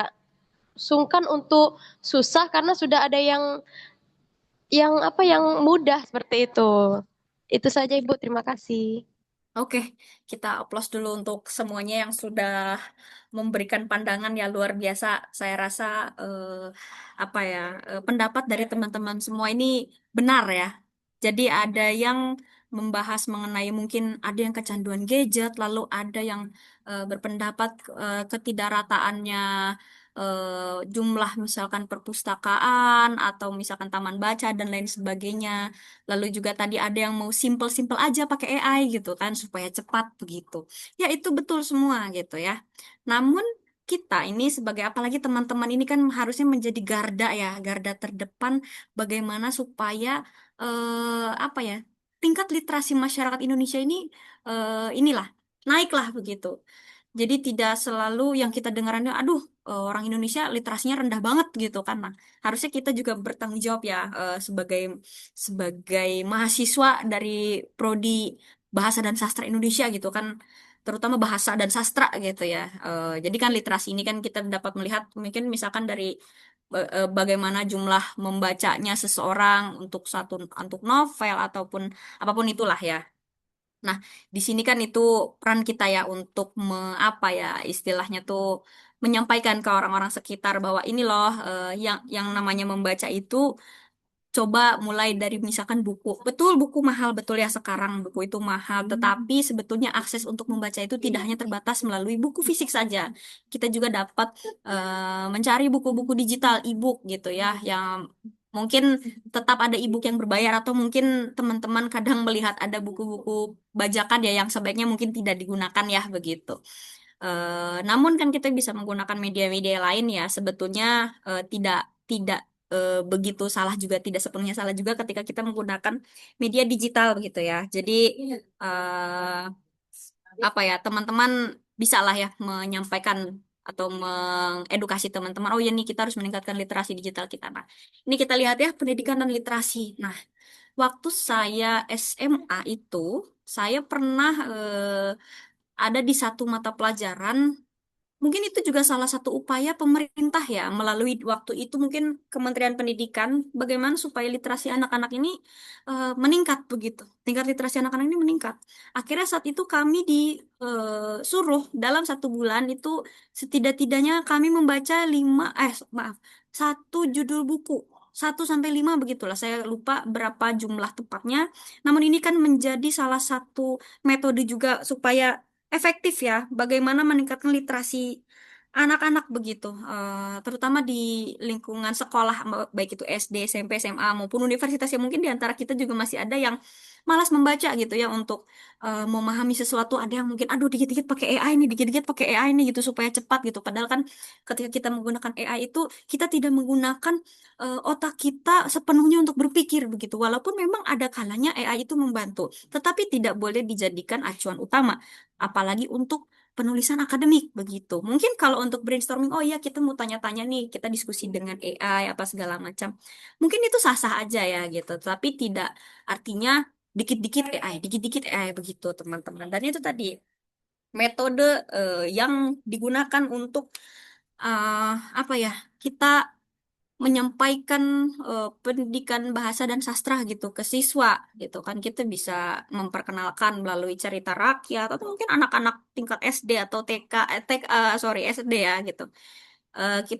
Speaker 9: sungkan untuk susah karena sudah ada yang mudah seperti itu. Itu saja, Ibu. Terima kasih.
Speaker 1: Oke, kita aplaus dulu untuk semuanya yang sudah memberikan pandangan ya luar biasa. Saya rasa apa ya pendapat dari teman-teman semua ini benar ya. Jadi ada yang membahas mengenai mungkin ada yang kecanduan gadget, lalu ada yang berpendapat ketidakrataannya jumlah misalkan perpustakaan atau misalkan taman baca dan lain sebagainya. Lalu juga tadi ada yang mau simple-simple aja pakai AI gitu kan supaya cepat begitu. Ya itu betul semua gitu ya. Namun kita ini sebagai apalagi teman-teman ini kan harusnya menjadi garda ya, garda terdepan bagaimana supaya apa ya tingkat literasi masyarakat Indonesia ini inilah naiklah begitu. Jadi tidak selalu yang kita dengarannya, aduh orang Indonesia literasinya rendah banget gitu kan. Nah, harusnya kita juga bertanggung jawab ya sebagai sebagai mahasiswa dari prodi Bahasa dan Sastra Indonesia gitu kan, terutama bahasa dan sastra gitu ya. Jadi kan literasi ini kan kita dapat melihat mungkin misalkan dari bagaimana jumlah membacanya seseorang untuk novel ataupun apapun itulah ya. Nah, di sini kan itu peran kita ya untuk apa ya istilahnya tuh menyampaikan ke orang-orang sekitar bahwa ini loh yang namanya membaca itu coba mulai dari misalkan buku. Betul buku mahal betul ya sekarang buku itu mahal, tetapi sebetulnya akses untuk membaca itu tidak hanya terbatas melalui buku fisik saja. Kita juga dapat mencari buku-buku digital e-book gitu ya yang mungkin tetap ada e-book yang berbayar atau mungkin teman-teman kadang melihat ada buku-buku bajakan ya yang sebaiknya mungkin tidak digunakan ya begitu. Namun kan kita bisa menggunakan media-media lain ya sebetulnya tidak tidak begitu salah juga tidak sepenuhnya salah juga ketika kita menggunakan media digital begitu ya. Jadi eh, apa ya teman-teman bisa lah ya menyampaikan atau mengedukasi teman-teman. Oh ya nih kita harus meningkatkan literasi digital kita. Nah, ini kita lihat ya pendidikan dan literasi. Nah, waktu saya SMA itu saya pernah ada di satu mata pelajaran. Mungkin itu juga salah satu upaya pemerintah ya, melalui waktu itu mungkin Kementerian Pendidikan, bagaimana supaya literasi anak-anak ini meningkat begitu. Tingkat literasi anak-anak ini meningkat. Akhirnya saat itu kami disuruh dalam 1 bulan itu setidak-tidaknya kami membaca maaf, 1 judul buku. 1 sampai 5 begitulah. Saya lupa berapa jumlah tepatnya. Namun ini kan menjadi salah satu metode juga supaya efektif ya, bagaimana meningkatkan literasi anak-anak begitu, terutama di lingkungan sekolah, baik itu SD, SMP, SMA maupun universitas ya mungkin di antara kita juga masih ada yang malas membaca gitu ya untuk memahami sesuatu. Ada yang mungkin, aduh dikit-dikit pakai AI nih, dikit-dikit pakai AI nih gitu supaya cepat gitu. Padahal kan ketika kita menggunakan AI itu kita tidak menggunakan otak kita sepenuhnya untuk berpikir begitu. Walaupun memang ada kalanya AI itu membantu, tetapi tidak boleh dijadikan acuan utama apalagi untuk penulisan akademik begitu. Mungkin kalau untuk brainstorming, oh ya kita mau tanya-tanya nih, kita diskusi dengan AI apa segala macam. Mungkin itu sah-sah aja ya gitu, tapi tidak artinya dikit-dikit AI, dikit-dikit AI begitu teman-teman. Dan itu tadi metode yang digunakan untuk eh, apa ya? Kita menyampaikan pendidikan bahasa dan sastra gitu ke siswa gitu kan kita bisa memperkenalkan melalui cerita rakyat atau mungkin anak-anak tingkat SD atau TK sorry SD ya gitu.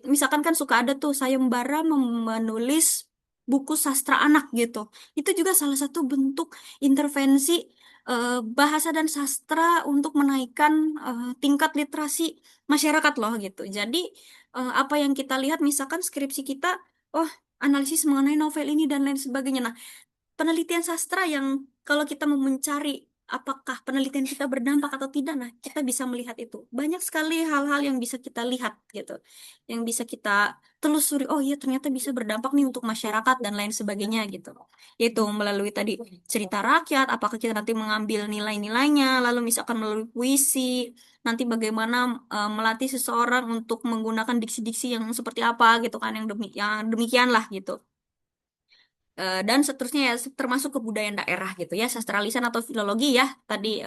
Speaker 1: Misalkan kan suka ada tuh sayembara menulis buku sastra anak gitu. Itu juga salah satu bentuk intervensi bahasa dan sastra untuk menaikkan tingkat literasi masyarakat loh gitu. Jadi apa yang kita lihat misalkan skripsi kita, oh analisis mengenai novel ini dan lain sebagainya. Nah, penelitian sastra yang kalau kita mau mencari apakah penelitian kita berdampak atau tidak, nah kita bisa melihat itu. Banyak sekali hal-hal yang bisa kita lihat gitu, yang bisa kita telusuri. Oh iya ternyata bisa berdampak nih untuk masyarakat dan lain sebagainya gitu. Yaitu melalui tadi cerita rakyat, apakah kita nanti mengambil nilai-nilainya, lalu misalkan melalui puisi, nanti bagaimana melatih seseorang untuk menggunakan diksi-diksi yang seperti apa gitu kan, yang demikian lah gitu. Dan seterusnya ya termasuk kebudayaan daerah gitu ya, sastra lisan atau filologi ya tadi,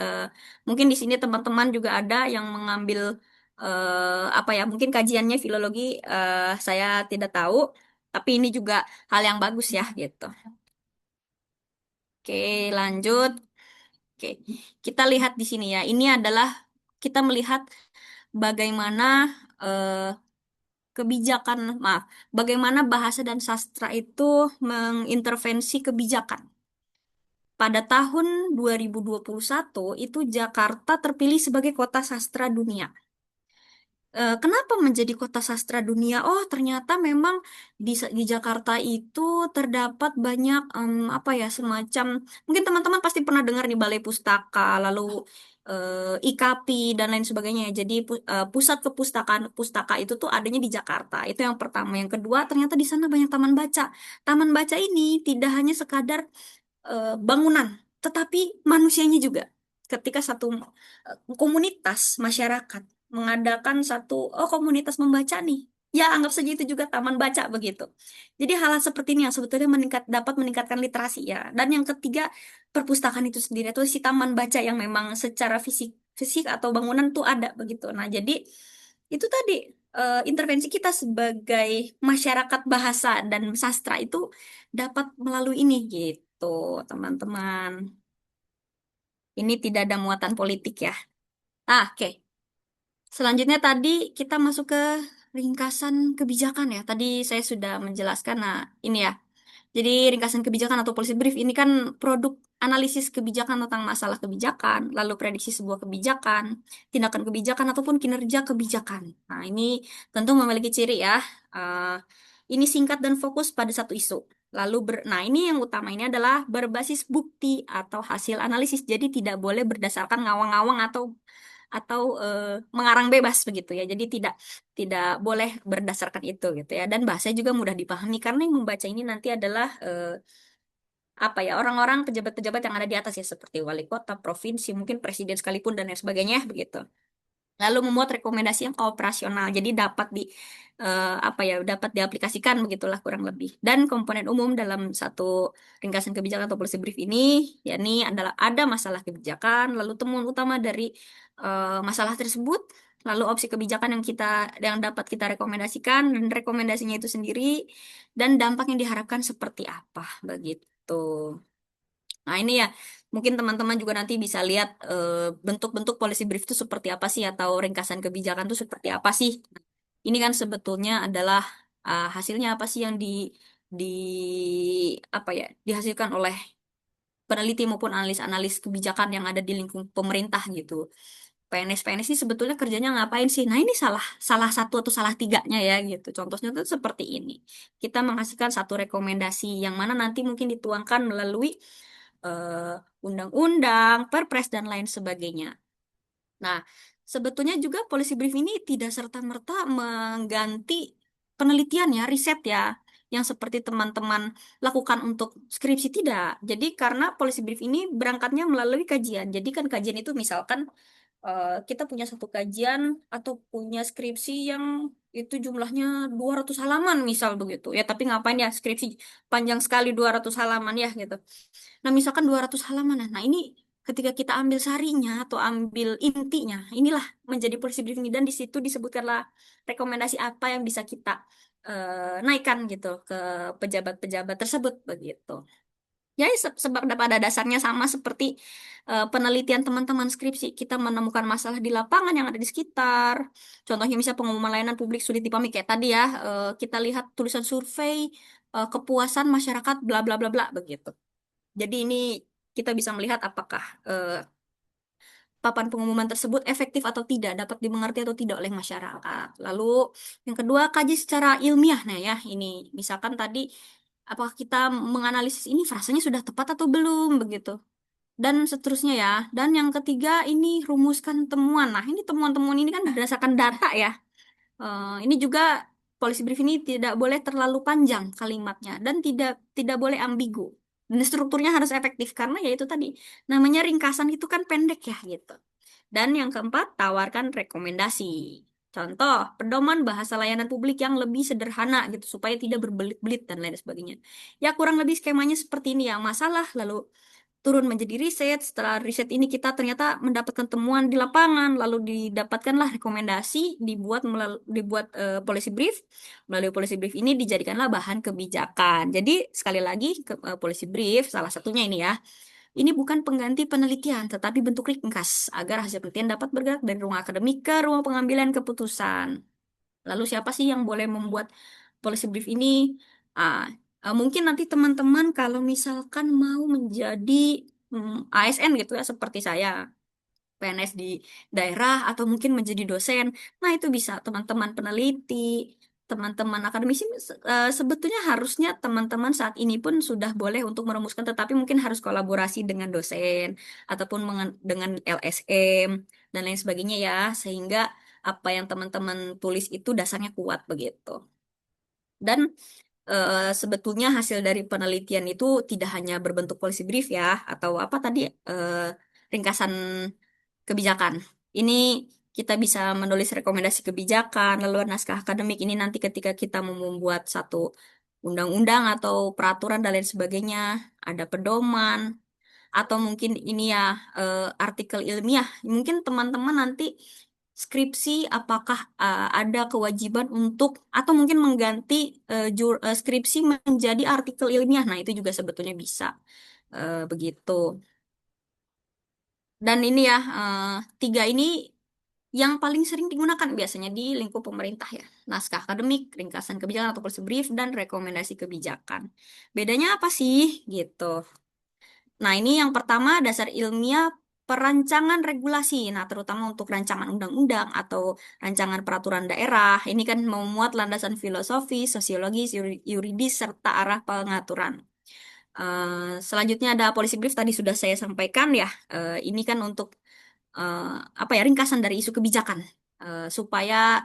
Speaker 1: mungkin di sini teman-teman juga ada yang mengambil apa ya, mungkin kajiannya filologi, saya tidak tahu, tapi ini juga hal yang bagus ya gitu. Oke, lanjut. Oke, kita lihat di sini ya, ini adalah kita melihat bagaimana eh, kebijakan, maaf, bagaimana bahasa dan sastra itu mengintervensi kebijakan. Pada tahun 2021 itu Jakarta terpilih sebagai kota sastra dunia. Kenapa menjadi kota sastra dunia? Oh, ternyata memang di Jakarta itu terdapat banyak apa ya, semacam, mungkin teman-teman pasti pernah dengar nih Balai Pustaka, lalu IKAPI dan lain sebagainya ya. Jadi pusat kepustakaan pustaka itu tuh adanya di Jakarta. Itu yang pertama. Yang kedua, ternyata di sana banyak taman baca. Taman baca ini tidak hanya sekadar bangunan, tetapi manusianya juga. Ketika satu komunitas masyarakat mengadakan satu, oh komunitas membaca nih, ya anggap saja itu juga taman baca begitu. Jadi hal seperti ini yang sebetulnya dapat meningkatkan literasi ya. Dan yang ketiga, perpustakaan itu sendiri atau si taman baca yang memang secara fisik fisik atau bangunan tuh ada begitu. Nah jadi itu tadi intervensi kita sebagai masyarakat bahasa dan sastra itu dapat melalui ini gitu, teman-teman. Ini tidak ada muatan politik ya. Oke. Selanjutnya tadi kita masuk ke ringkasan kebijakan ya. Tadi saya sudah menjelaskan. Nah, ini ya. Jadi ringkasan kebijakan atau policy brief ini kan produk analisis kebijakan tentang masalah kebijakan, lalu prediksi sebuah kebijakan, tindakan kebijakan ataupun kinerja kebijakan. Nah, ini tentu memiliki ciri ya. Eh, ini singkat dan fokus pada satu isu. Nah ini yang utama ini adalah berbasis bukti atau hasil analisis. Jadi tidak boleh berdasarkan ngawang-ngawang atau mengarang bebas begitu ya. Jadi tidak tidak boleh berdasarkan itu gitu ya. Dan bahasanya juga mudah dipahami karena yang membaca ini nanti adalah apa ya, orang-orang pejabat-pejabat yang ada di atas ya, seperti wali kota, provinsi, mungkin presiden sekalipun dan lain sebagainya begitu. Lalu membuat rekomendasi yang operasional, jadi dapat apa ya, dapat diaplikasikan begitulah kurang lebih. Dan komponen umum dalam satu ringkasan kebijakan atau policy brief ini, yakni adalah ada masalah kebijakan, lalu temuan utama dari masalah tersebut, lalu opsi kebijakan yang dapat kita rekomendasikan dan rekomendasinya itu sendiri, dan dampak yang diharapkan seperti apa begitu. Nah, ini ya, mungkin teman-teman juga nanti bisa lihat bentuk-bentuk policy brief itu seperti apa sih, atau ringkasan kebijakan itu seperti apa sih. Ini kan sebetulnya adalah hasilnya apa sih yang di apa ya, dihasilkan oleh peneliti maupun analis-analis kebijakan yang ada di lingkungan pemerintah gitu. PNS-PNS ini sebetulnya kerjanya ngapain sih? Nah, ini salah salah satu atau salah tiganya ya gitu. Contohnya tuh seperti ini. Kita menghasilkan satu rekomendasi yang mana nanti mungkin dituangkan melalui eh, undang-undang, perpres dan lain sebagainya. Nah, sebetulnya juga policy brief ini tidak serta-merta mengganti penelitian ya, riset ya, yang seperti teman-teman lakukan untuk skripsi tidak. Jadi karena policy brief ini berangkatnya melalui kajian. Jadi kan kajian itu misalkan kita punya satu kajian atau punya skripsi yang itu jumlahnya 200 halaman misal begitu. Ya, tapi ngapain ya skripsi panjang sekali 200 halaman ya gitu. Nah, misalkan 200 halaman. Nah, ini ketika kita ambil sarinya atau ambil intinya, inilah menjadi policy briefing dan di situ disebutkanlah rekomendasi apa yang bisa kita naikkan gitu ke pejabat-pejabat tersebut begitu. Ya, sebab pada dasarnya sama seperti penelitian teman-teman skripsi. Kita menemukan masalah di lapangan yang ada di sekitar. Contohnya misal pengumuman layanan publik sulit dipahami kayak tadi ya. Kita lihat tulisan survei kepuasan masyarakat bla bla bla bla begitu. Jadi ini kita bisa melihat apakah papan pengumuman tersebut efektif atau tidak, dapat dimengerti atau tidak oleh masyarakat. Lalu yang kedua, kaji secara ilmiah. Nah ya, ini misalkan tadi apakah kita menganalisis ini frasanya sudah tepat atau belum begitu. dan seterusnya ya. Dan yang ketiga ini rumuskan temuan. Nah, ini temuan-temuan ini kan berdasarkan data ya. Ini juga policy brief ini tidak boleh terlalu panjang kalimatnya dan tidak boleh ambigu. Dan strukturnya harus efektif karena ya itu tadi namanya ringkasan itu kan pendek ya gitu. Dan yang keempat, tawarkan rekomendasi. Contoh, pedoman bahasa layanan publik yang lebih sederhana gitu supaya tidak berbelit-belit dan lain sebagainya. Ya kurang lebih skemanya seperti ini ya. Masalah lalu turun menjadi riset. Setelah riset ini kita ternyata mendapatkan temuan di lapangan, lalu didapatkanlah rekomendasi, dibuat policy brief. Melalui policy brief ini dijadikanlah bahan kebijakan. Jadi sekali lagi policy brief salah satunya ini ya. Ini bukan pengganti penelitian, tetapi bentuk ringkas agar hasil penelitian dapat bergerak dari ruang akademik ke ruang pengambilan keputusan. Lalu siapa sih yang boleh membuat policy brief ini? Ah, mungkin nanti teman-teman kalau misalkan mau menjadi ASN gitu ya seperti saya, PNS di daerah atau mungkin menjadi dosen. Nah, itu bisa teman-teman peneliti, teman-teman akademisi sebetulnya harusnya teman-teman saat ini pun sudah boleh untuk merumuskan tetapi mungkin harus kolaborasi dengan dosen ataupun dengan LSM dan lain sebagainya ya sehingga apa yang teman-teman tulis itu dasarnya kuat begitu. Dan sebetulnya hasil dari penelitian itu tidak hanya berbentuk policy brief ya atau apa tadi ringkasan kebijakan. Ini kita bisa menulis rekomendasi kebijakan, lalu naskah akademik ini nanti ketika kita mau membuat satu undang-undang atau peraturan dan lain sebagainya, ada pedoman, atau mungkin ini ya artikel ilmiah. Mungkin teman-teman nanti skripsi apakah ada kewajiban untuk atau mungkin mengganti skripsi menjadi artikel ilmiah. Nah, itu juga sebetulnya bisa begitu. Dan ini ya, tiga ini yang paling sering digunakan biasanya di lingkup pemerintah ya. Naskah akademik, ringkasan kebijakan atau policy brief, dan rekomendasi kebijakan. Bedanya apa sih? Gitu. Nah, ini yang pertama dasar ilmiah perancangan regulasi. Nah, terutama untuk rancangan undang-undang atau rancangan peraturan daerah. Ini kan memuat landasan filosofis, sosiologis, yuridis, serta arah pengaturan. Selanjutnya ada policy brief tadi sudah saya sampaikan ya. Ini kan untuk eh, apa ya ringkasan dari isu kebijakan supaya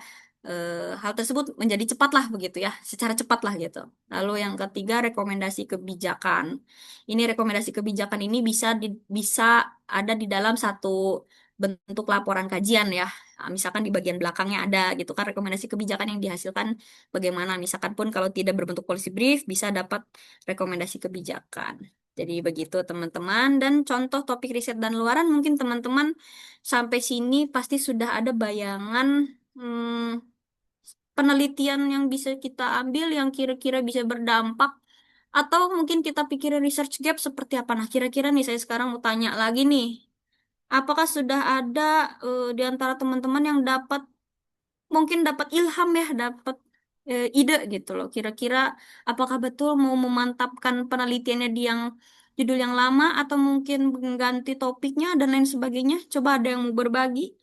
Speaker 1: hal tersebut menjadi cepatlah begitu ya, secara cepat lah gitu. Lalu yang ketiga rekomendasi kebijakan. Ini rekomendasi kebijakan ini bisa ada di dalam satu bentuk laporan kajian ya. Misalkan di bagian belakangnya ada gitu kan rekomendasi kebijakan yang dihasilkan bagaimana. Misalkan pun kalau tidak berbentuk policy brief bisa dapat rekomendasi kebijakan. Jadi begitu teman-teman dan contoh topik riset dan luaran mungkin teman-teman sampai sini pasti sudah ada bayangan penelitian yang bisa kita ambil yang kira-kira bisa berdampak atau mungkin kita pikirin research gap seperti apa. Nah, kira-kira nih saya sekarang mau tanya lagi nih. Apakah sudah ada di antara teman-teman yang mungkin dapat ilham ya, dapat ide gitu loh. Kira-kira apakah betul mau memantapkan penelitiannya di yang judul yang lama atau mungkin mengganti topiknya dan lain sebagainya? Coba ada yang mau berbagi?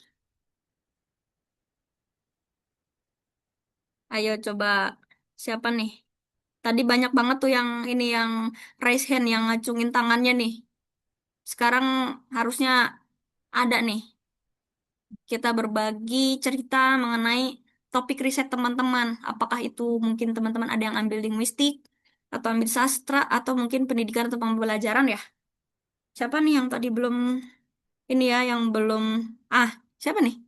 Speaker 1: Ayo coba siapa nih? Tadi banyak banget tuh yang ini yang raise hand yang ngacungin tangannya nih. Sekarang harusnya ada nih. Kita berbagi cerita mengenai topik riset teman-teman. Apakah itu mungkin teman-teman ada yang ambil linguistik atau ambil sastra atau mungkin pendidikan atau pembelajaran ya? Siapa nih yang tadi belum ini ya yang belum siapa nih?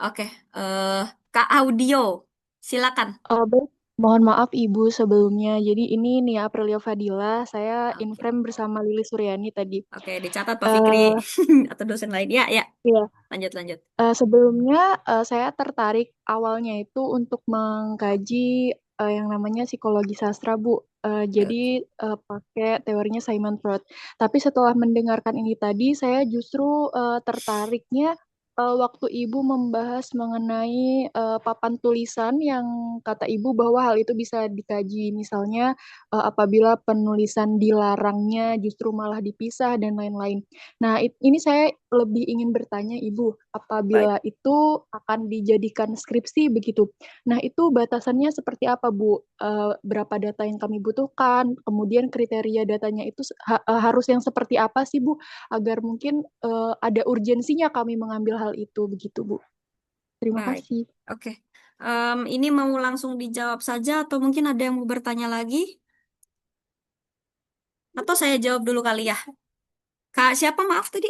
Speaker 1: Oke, eh Kak Audio. Silakan.
Speaker 10: Baik, mohon maaf Ibu sebelumnya. Jadi ini Nia Aprilia Fadila, saya in
Speaker 1: Oke.
Speaker 10: frame bersama Lili Suryani tadi.
Speaker 1: Oke, dicatat Pak Fikri
Speaker 10: Eh
Speaker 1: atau dosen lain. Ya, ya.
Speaker 10: ya,
Speaker 1: Lanjut, lanjut.
Speaker 10: sebelumnya saya tertarik awalnya itu untuk mengkaji yang namanya psikologi sastra, Bu.
Speaker 1: Oke.
Speaker 10: Jadi pakai teorinya Simon Freud. Tapi setelah mendengarkan ini tadi, saya justru tertariknya waktu Ibu membahas mengenai papan tulisan yang kata Ibu bahwa hal itu bisa dikaji, misalnya apabila penulisan dilarangnya justru malah dipisah dan lain-lain. Nah, ini saya lebih ingin bertanya Ibu,
Speaker 1: Baik.
Speaker 10: apabila itu akan dijadikan skripsi begitu. Nah, itu batasannya seperti apa, Bu? Berapa data yang kami butuhkan, kemudian kriteria datanya itu harus yang seperti apa sih, Bu? Agar mungkin ada urgensinya kami mengambil hal itu begitu, Bu. Terima
Speaker 1: Baik.
Speaker 10: kasih.
Speaker 1: Oke. Ini mau langsung dijawab saja atau mungkin ada yang mau bertanya lagi? Atau saya jawab dulu kali ya. Kak, siapa maaf tadi?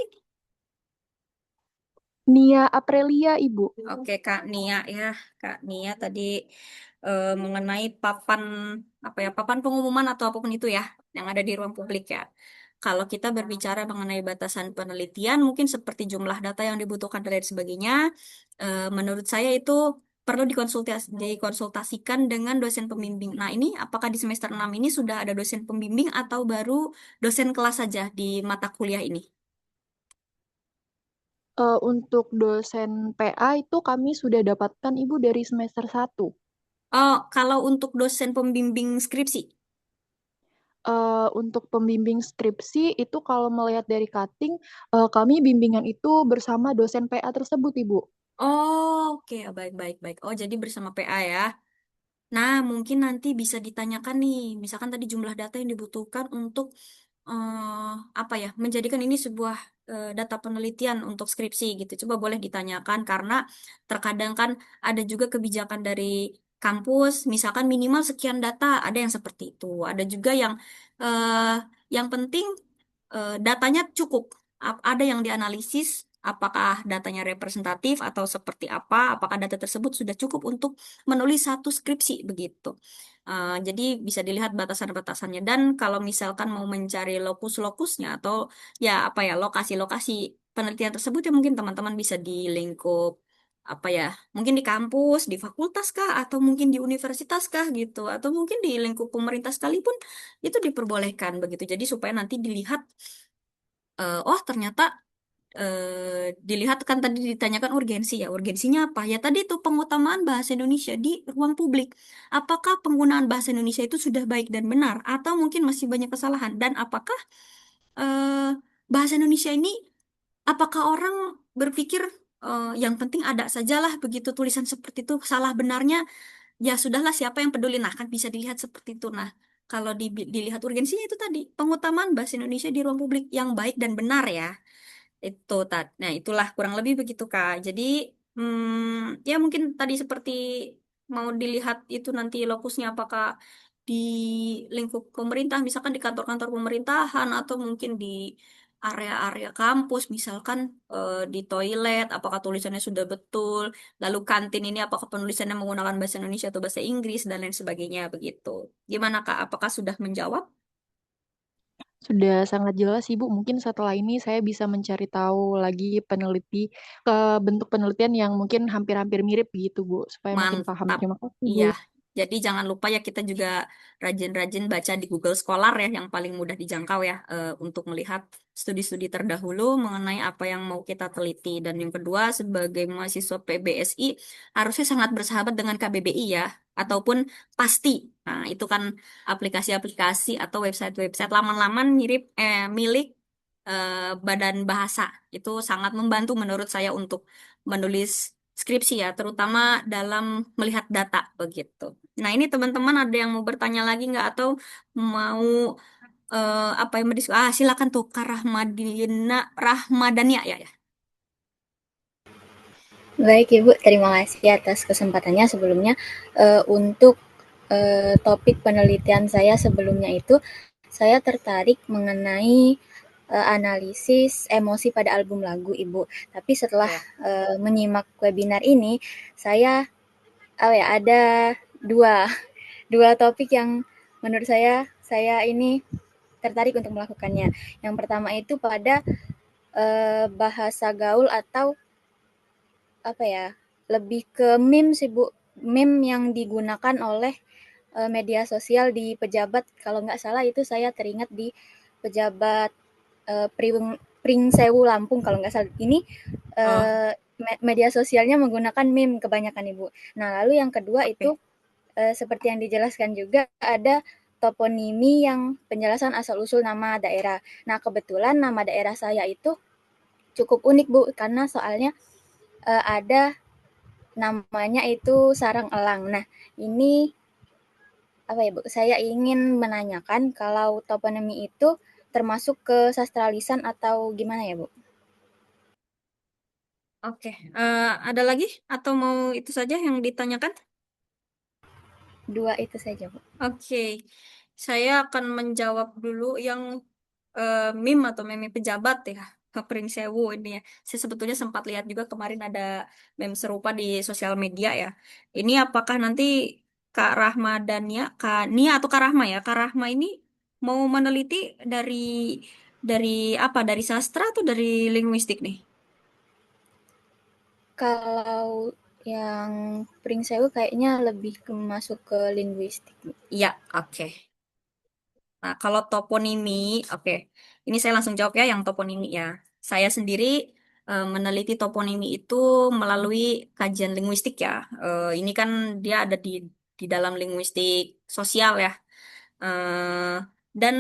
Speaker 10: Nia Aprilia, Ibu.
Speaker 1: Oke, Kak Nia ya. Kak Nia tadi mengenai papan apa ya, papan pengumuman atau apapun itu ya yang ada di ruang publik ya. Kalau kita berbicara mengenai batasan penelitian, mungkin seperti jumlah data yang dibutuhkan dan lain sebagainya, menurut saya itu perlu dikonsultasikan dengan dosen pembimbing. Nah, ini apakah di semester 6 ini sudah ada dosen pembimbing atau baru dosen kelas saja di mata kuliah ini?
Speaker 10: Untuk dosen PA itu kami sudah dapatkan Ibu dari semester 1.
Speaker 1: Oh, kalau untuk dosen pembimbing skripsi.
Speaker 10: Untuk pembimbing skripsi itu kalau melihat dari cutting, kami bimbingan itu bersama dosen PA tersebut, Ibu.
Speaker 1: Oh, oke, baik, baik, baik. Oh, jadi bersama PA ya. Nah, mungkin nanti bisa ditanyakan nih, misalkan tadi jumlah data yang dibutuhkan untuk apa ya, menjadikan ini sebuah data penelitian untuk skripsi gitu. Coba boleh ditanyakan karena terkadang kan ada juga kebijakan dari kampus, misalkan minimal sekian data, ada yang seperti itu. Ada juga yang penting datanya cukup. Ada yang dianalisis, apakah datanya representatif atau seperti apa, apakah data tersebut sudah cukup untuk menulis satu skripsi begitu. Jadi bisa dilihat batasan-batasannya dan kalau misalkan mau mencari lokus-lokusnya atau ya apa ya lokasi-lokasi penelitian tersebut ya mungkin teman-teman bisa di lingkup apa ya mungkin di kampus, di fakultas kah atau mungkin di universitas kah gitu atau mungkin di lingkup pemerintah sekalipun itu diperbolehkan begitu. Jadi supaya nanti dilihat oh ternyata dilihat kan tadi ditanyakan urgensi ya. Urgensinya apa? Ya tadi itu pengutamaan bahasa Indonesia di ruang publik. Apakah penggunaan bahasa Indonesia itu sudah baik dan benar atau mungkin masih banyak kesalahan? Dan apakah eh, bahasa Indonesia ini apakah orang berpikir yang penting ada sajalah begitu tulisan seperti itu salah benarnya ya sudahlah siapa yang peduli nah kan bisa dilihat seperti itu. Nah, kalau dilihat urgensinya itu tadi pengutamaan bahasa Indonesia di ruang publik yang baik dan benar ya. Itu nah itulah kurang lebih begitu Kak. Jadi ya mungkin tadi seperti mau dilihat itu nanti lokusnya apakah di lingkup pemerintah, misalkan di kantor-kantor pemerintahan atau mungkin di area-area kampus, misalkan di toilet, apakah tulisannya sudah betul, lalu kantin ini apakah penulisannya menggunakan bahasa Indonesia atau bahasa Inggris dan lain sebagainya begitu. Gimana Kak? Apakah sudah menjawab?
Speaker 10: Sudah sangat jelas, Ibu. Mungkin setelah ini saya bisa mencari tahu lagi ke bentuk penelitian yang mungkin hampir-hampir mirip gitu, Bu, supaya makin paham.
Speaker 1: Mantap.
Speaker 10: Terima kasih, Bu.
Speaker 1: Iya. Jadi jangan lupa ya kita juga rajin-rajin baca di Google Scholar ya yang paling mudah dijangkau ya untuk melihat studi-studi terdahulu mengenai apa yang mau kita teliti. Dan yang kedua sebagai mahasiswa PBSI harusnya sangat bersahabat dengan KBBI ya ataupun pasti. Nah, itu kan aplikasi-aplikasi atau website-website laman-laman milik badan bahasa. Itu sangat membantu menurut saya untuk menulis skripsi ya, terutama dalam melihat data begitu. Nah, ini teman-teman ada yang mau bertanya lagi nggak atau mau apa yang berdiskusi? Silakan tuh Kak Rahmadania ya.
Speaker 11: Baik Ibu, terima kasih atas kesempatannya sebelumnya. Untuk topik penelitian saya sebelumnya itu, saya tertarik mengenai analisis emosi pada album lagu Ibu. Tapi setelah menyimak webinar ini, saya ada dua topik yang menurut saya ini tertarik untuk melakukannya. Yang pertama itu pada bahasa gaul atau lebih ke meme sih Bu, meme yang digunakan oleh media sosial di pejabat. Kalau nggak salah itu saya teringat di pejabat Pringsewu Lampung kalau nggak salah. Ini media sosialnya menggunakan meme kebanyakan Ibu. Nah, lalu yang kedua itu
Speaker 1: Oke.
Speaker 11: seperti yang dijelaskan juga ada toponimi yang penjelasan asal-usul nama daerah. Nah, kebetulan nama daerah saya itu cukup unik Bu, karena soalnya ada namanya itu Sarang Elang. Nah, ini apa ya Bu? Saya ingin menanyakan kalau toponimi itu termasuk ke sastra lisan atau gimana ya Bu?
Speaker 1: Oke. Ada lagi atau mau itu saja yang ditanyakan?
Speaker 11: Dua itu saja Bu.
Speaker 1: Oke, saya akan menjawab dulu yang meme atau meme pejabat ya, ke Prince Sewu ini ya. Saya sebetulnya sempat lihat juga kemarin ada meme serupa di sosial media ya. Ini apakah nanti Kak Rahmadania, Kak Nia atau Kak Rahma ya? Kak Rahma ini mau meneliti dari dari apa? Dari sastra atau dari linguistik nih?
Speaker 11: Kalau yang Pring Sewu kayaknya lebih masuk ke linguistik.
Speaker 1: Iya, oke. Nah, kalau toponimi, oke. Ini saya langsung jawab ya yang toponimi ya. Saya sendiri meneliti toponimi itu melalui kajian linguistik ya. Ini kan dia ada di dalam linguistik sosial ya. Eh, dan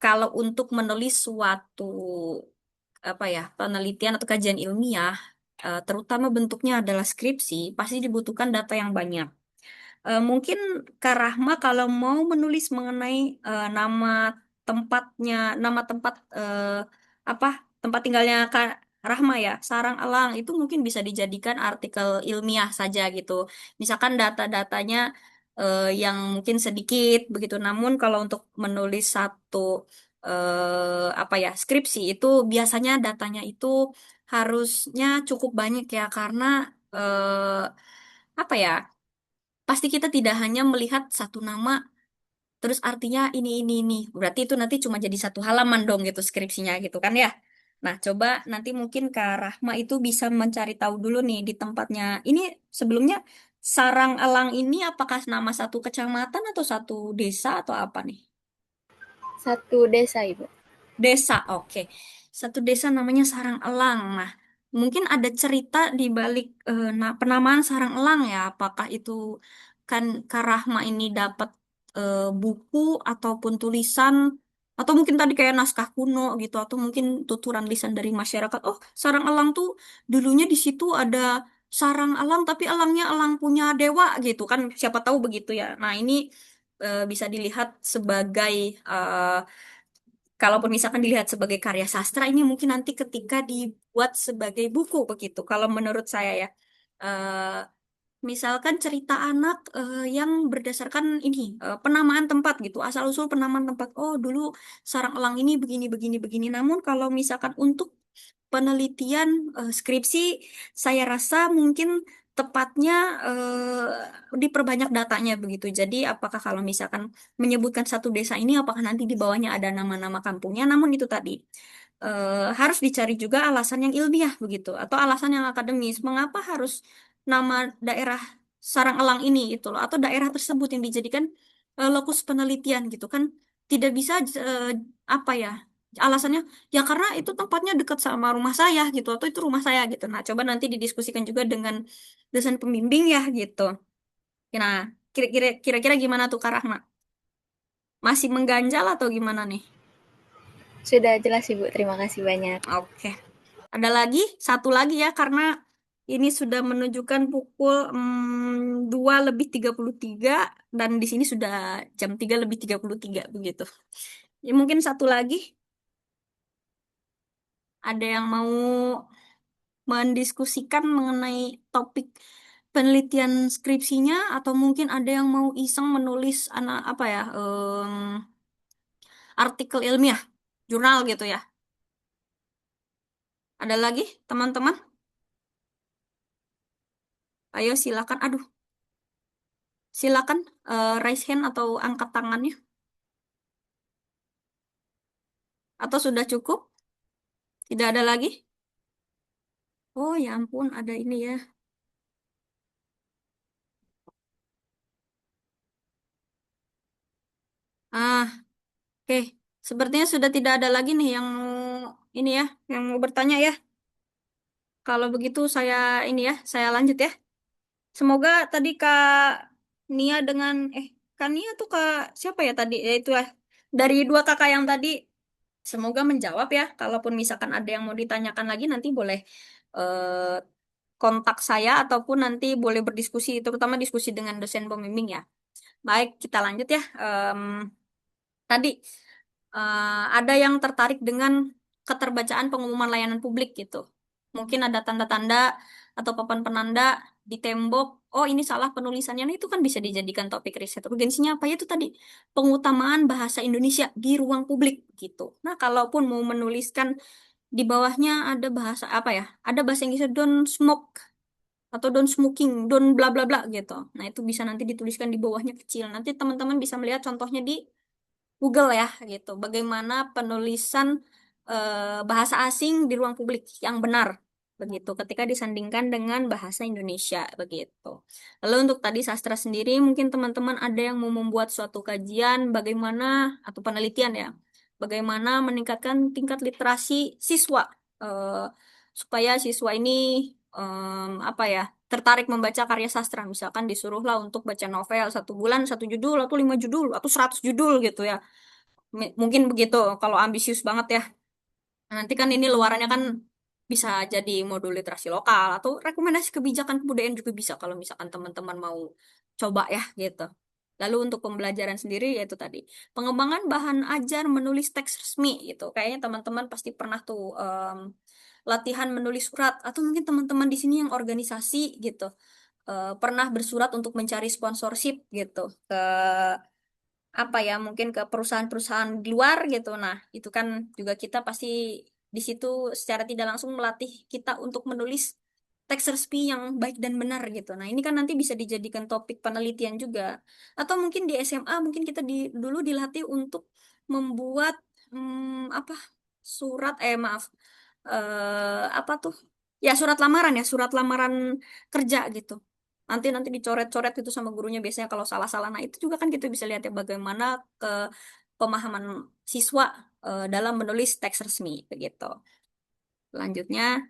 Speaker 1: kalau untuk menulis suatu apa ya penelitian atau kajian ilmiah, terutama bentuknya adalah skripsi, pasti dibutuhkan data yang banyak. Mungkin Kak Rahma kalau mau menulis mengenai nama tempatnya, nama tempat apa tempat tinggalnya Kak Rahma ya, Sarang Elang itu mungkin bisa dijadikan artikel ilmiah saja gitu. Misalkan data-datanya yang mungkin sedikit begitu. Namun kalau untuk menulis satu apa ya skripsi itu biasanya datanya itu harusnya cukup banyak ya karena apa ya? Pasti kita tidak hanya melihat satu nama, terus artinya ini. Berarti itu nanti cuma jadi satu halaman dong gitu skripsinya gitu kan ya. Nah, coba nanti mungkin Kak Rahma itu bisa mencari tahu dulu nih di tempatnya. Ini sebelumnya Sarang Elang ini apakah nama satu kecamatan atau satu desa atau apa nih?
Speaker 11: Satu desa Ibu.
Speaker 1: Desa, oke. Satu desa namanya Sarang Elang. Nah, mungkin ada cerita di balik penamaan Sarang Elang ya. Apakah itu kan Kak Rahma ini dapat buku ataupun tulisan atau mungkin tadi kayak naskah kuno gitu atau mungkin tuturan lisan dari masyarakat. Oh, Sarang Elang tuh dulunya di situ ada sarang elang tapi elangnya elang punya dewa gitu kan. Siapa tahu begitu ya. Nah, ini bisa dilihat sebagai kalaupun misalkan dilihat sebagai karya sastra, ini mungkin nanti ketika dibuat sebagai buku begitu. Kalau menurut saya ya, Eh, misalkan cerita anak yang berdasarkan ini penamaan tempat gitu, asal usul penamaan tempat. Oh dulu sarang elang ini begini. Namun kalau misalkan untuk penelitian skripsi, saya rasa mungkin tepatnya diperbanyak datanya begitu. Jadi, apakah kalau misalkan menyebutkan satu desa ini, apakah nanti di bawahnya ada nama-nama kampungnya? Namun itu tadi harus dicari juga alasan yang ilmiah begitu, atau alasan yang akademis. Mengapa harus nama daerah Sarang Elang ini gitu loh, atau daerah tersebut yang dijadikan lokus penelitian gitu kan? Tidak bisa apa ya? Alasannya ya karena itu tempatnya dekat sama rumah saya gitu atau itu rumah saya gitu. Nah, coba nanti didiskusikan juga dengan dosen pembimbing ya gitu. Nah, kira-kira gimana tuh Kak Rahma? Masih mengganjal atau gimana nih?
Speaker 11: Sudah jelas Ibu, terima kasih banyak.
Speaker 1: Oke. Ada lagi? Satu lagi ya karena ini sudah menunjukkan pukul 2:33 dan di sini sudah jam 3:33 begitu. Ya, mungkin satu lagi ada yang mau mendiskusikan mengenai topik penelitian skripsinya atau mungkin ada yang mau iseng menulis anak apa ya artikel ilmiah jurnal gitu ya. Ada lagi teman-teman? Ayo silakan. Aduh, silakan raise hand atau angkat tangannya. Atau sudah cukup? Tidak ada lagi? Oh ya ampun, ada ini ya. Ah, oke. Sepertinya sudah tidak ada lagi nih yang mau ini ya, yang mau bertanya ya. Kalau begitu saya lanjut ya. Semoga tadi Nia dengan Kak Nia tuh Kak siapa ya tadi? Ya itu ya. Dari dua kakak yang tadi semoga menjawab ya. Kalaupun misalkan ada yang mau ditanyakan lagi nanti boleh eh, kontak saya ataupun nanti boleh berdiskusi terutama diskusi dengan dosen pembimbing ya. Baik, kita lanjut ya. Tadi ada yang tertarik dengan keterbacaan pengumuman layanan publik gitu. Mungkin ada tanda-tanda atau papan penanda di tembok. Oh, ini salah penulisannya. Nah, itu kan bisa dijadikan topik riset. Urgensinya apa ya itu tadi? Pengutamaan bahasa Indonesia di ruang publik gitu. Nah, kalaupun mau menuliskan di bawahnya ada bahasa apa ya? Ada bahasa Inggrisnya don't smoke atau don't smoking, don't bla bla bla gitu. Nah, itu bisa nanti dituliskan di bawahnya kecil. Nanti teman-teman bisa melihat contohnya di Google ya gitu. Bagaimana penulisan bahasa asing di ruang publik yang benar begitu ketika disandingkan dengan bahasa Indonesia begitu. Lalu untuk tadi sastra sendiri mungkin teman-teman ada yang mau membuat suatu kajian bagaimana atau penelitian ya. Bagaimana meningkatkan tingkat literasi siswa eh, supaya siswa ini apa ya tertarik membaca karya sastra misalkan disuruhlah untuk baca novel 1 bulan 1 judul atau 5 judul atau 100 judul gitu ya. Mungkin begitu kalau ambisius banget ya. Nah, nanti kan ini luarannya kan bisa jadi modul literasi lokal atau rekomendasi kebijakan kebudayaan juga bisa kalau misalkan teman-teman mau coba ya gitu. Lalu untuk pembelajaran sendiri yaitu tadi pengembangan bahan ajar menulis teks resmi gitu. Kayaknya teman-teman pasti pernah tuh latihan menulis surat atau mungkin teman-teman di sini yang organisasi gitu pernah bersurat untuk mencari sponsorship gitu ke apa ya mungkin ke perusahaan-perusahaan di luar gitu. Nah, itu kan juga kita pasti di situ secara tidak langsung melatih kita untuk menulis teks resmi yang baik dan benar gitu. Nah, ini kan nanti bisa dijadikan topik penelitian juga. Atau mungkin di SMA mungkin kita dulu dilatih untuk membuat apa surat maaf apa tuh? Ya surat lamaran kerja gitu. Nanti dicoret-coret itu sama gurunya biasanya kalau salah-salah. Nah, itu juga kan kita bisa lihat ya bagaimana ke pemahaman siswa dalam menulis teks resmi begitu. Lanjutnya,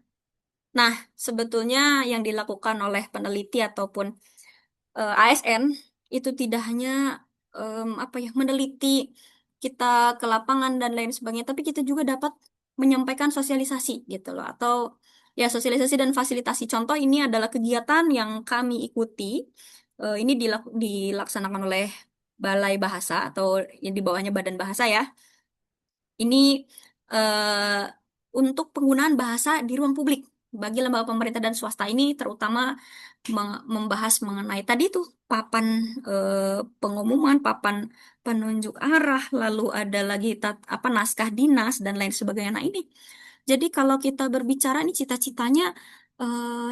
Speaker 1: nah sebetulnya yang dilakukan oleh peneliti ataupun ASN itu tidak hanya apa ya meneliti kita ke lapangan dan lain sebagainya, tapi kita juga dapat menyampaikan sosialisasi gitu loh atau ya sosialisasi dan fasilitasi. Contoh ini adalah kegiatan yang kami ikuti. Ini dilaksanakan oleh Balai Bahasa atau yang di bawahnya Badan Bahasa ya. Ini eh, untuk penggunaan bahasa di ruang publik bagi lembaga pemerintah dan swasta ini terutama membahas mengenai tadi tuh papan pengumuman, papan penunjuk arah, lalu ada lagi apa naskah dinas dan lain sebagainya. Nah, ini jadi kalau kita berbicara nih cita-citanya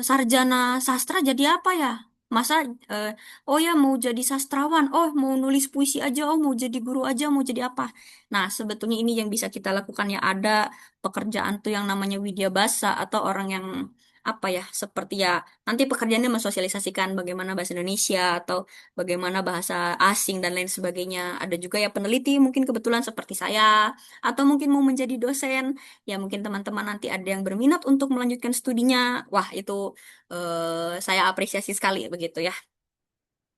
Speaker 1: sarjana sastra jadi apa ya? Masa eh, oh ya mau jadi sastrawan, oh mau nulis puisi aja, oh mau jadi guru aja, mau jadi apa? Nah, sebetulnya ini yang bisa kita lakukan ya ada pekerjaan tuh yang namanya widya basa atau orang yang apa ya seperti ya nanti pekerjaannya mensosialisasikan bagaimana bahasa Indonesia atau bagaimana bahasa asing dan lain sebagainya. Ada juga ya peneliti mungkin kebetulan seperti saya atau mungkin mau menjadi dosen ya mungkin teman-teman nanti ada yang berminat untuk melanjutkan studinya. Wah, itu saya apresiasi sekali begitu ya.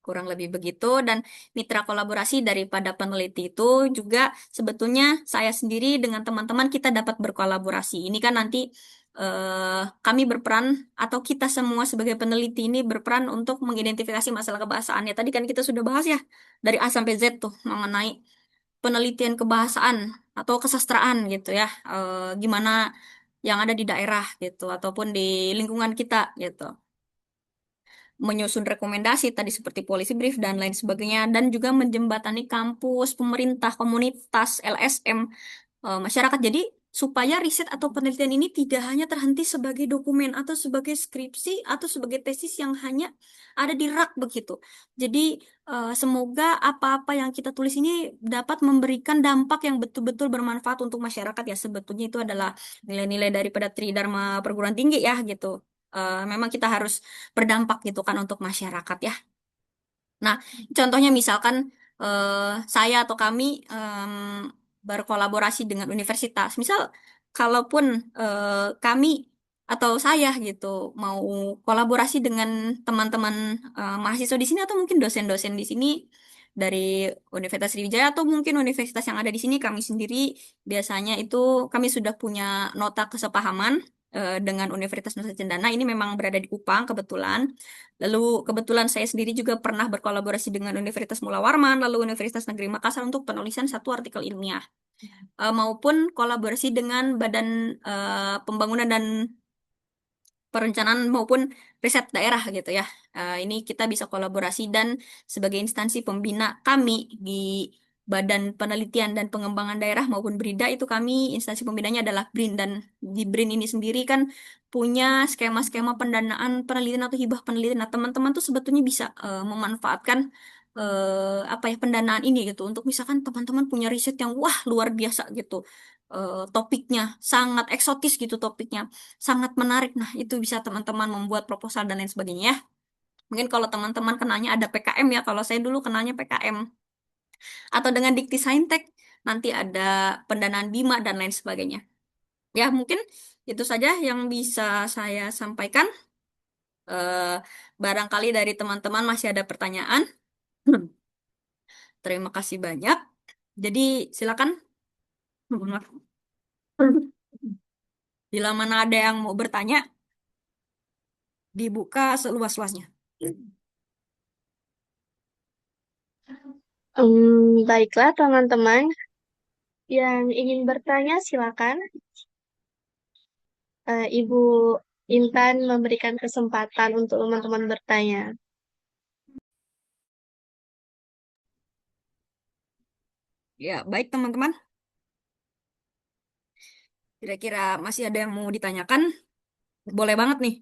Speaker 1: Kurang lebih begitu dan mitra kolaborasi daripada peneliti itu juga sebetulnya saya sendiri dengan teman-teman kita dapat berkolaborasi. Ini kan nanti kami berperan atau kita semua sebagai peneliti ini berperan untuk mengidentifikasi masalah kebahasaannya. Tadi kan kita sudah bahas ya dari A sampai Z tuh mengenai penelitian kebahasaan atau kesastraan gitu ya. Gimana yang ada di daerah gitu ataupun di lingkungan kita gitu menyusun rekomendasi tadi seperti policy brief dan lain sebagainya dan juga menjembatani kampus, pemerintah, komunitas, LSM, masyarakat. Jadi supaya riset atau penelitian ini tidak hanya terhenti sebagai dokumen atau sebagai skripsi atau sebagai tesis yang hanya ada di rak begitu. Jadi semoga apa-apa yang kita tulis ini dapat memberikan dampak yang betul-betul bermanfaat untuk masyarakat ya. Sebetulnya itu adalah nilai-nilai daripada Tridharma perguruan tinggi ya gitu. Memang kita harus berdampak gitu kan untuk masyarakat ya. Nah, contohnya misalkan saya atau kami berkolaborasi dengan universitas. Misal, kalaupun kami atau saya gitu mau kolaborasi dengan teman-teman mahasiswa di sini atau mungkin dosen-dosen di sini dari Universitas Sriwijaya atau mungkin universitas yang ada di sini, kami sendiri biasanya itu kami sudah punya nota kesepahaman dengan Universitas Nusa Cendana. Ini memang berada di Kupang kebetulan. Lalu kebetulan saya sendiri juga pernah berkolaborasi dengan Universitas Mula Warman, lalu Universitas Negeri Makassar untuk penulisan satu artikel ilmiah. Maupun kolaborasi dengan Badan Pembangunan dan Perencanaan maupun riset daerah gitu ya. Ini kita bisa kolaborasi dan sebagai instansi pembina kami di Badan Penelitian dan Pengembangan Daerah maupun BRIDA itu kami instansi pembinanya adalah BRIN, dan di BRIN ini sendiri kan punya skema-skema pendanaan penelitian atau hibah penelitian. Nah, teman-teman tuh sebetulnya bisa memanfaatkan apa ya pendanaan ini gitu untuk misalkan teman-teman punya riset yang wah luar biasa gitu. Topiknya sangat eksotis gitu, topiknya sangat menarik. Nah, itu bisa teman-teman membuat proposal dan lain sebagainya ya. Mungkin kalau teman-teman kenalnya ada PKM ya, kalau saya dulu kenalnya PKM. Atau dengan Dikti Saintek, nanti ada pendanaan BIMA dan lain sebagainya. Ya, mungkin itu saja yang bisa saya sampaikan. Eh, Barangkali dari teman-teman masih ada pertanyaan. Terima kasih banyak. Jadi, silakan. Bila mana ada yang mau bertanya, dibuka seluas-luasnya.
Speaker 5: Baiklah teman-teman, yang ingin bertanya silakan. Ibu Intan memberikan kesempatan untuk teman-teman bertanya.
Speaker 1: Ya, baik teman-teman. Kira-kira masih ada yang mau ditanyakan? Boleh banget nih.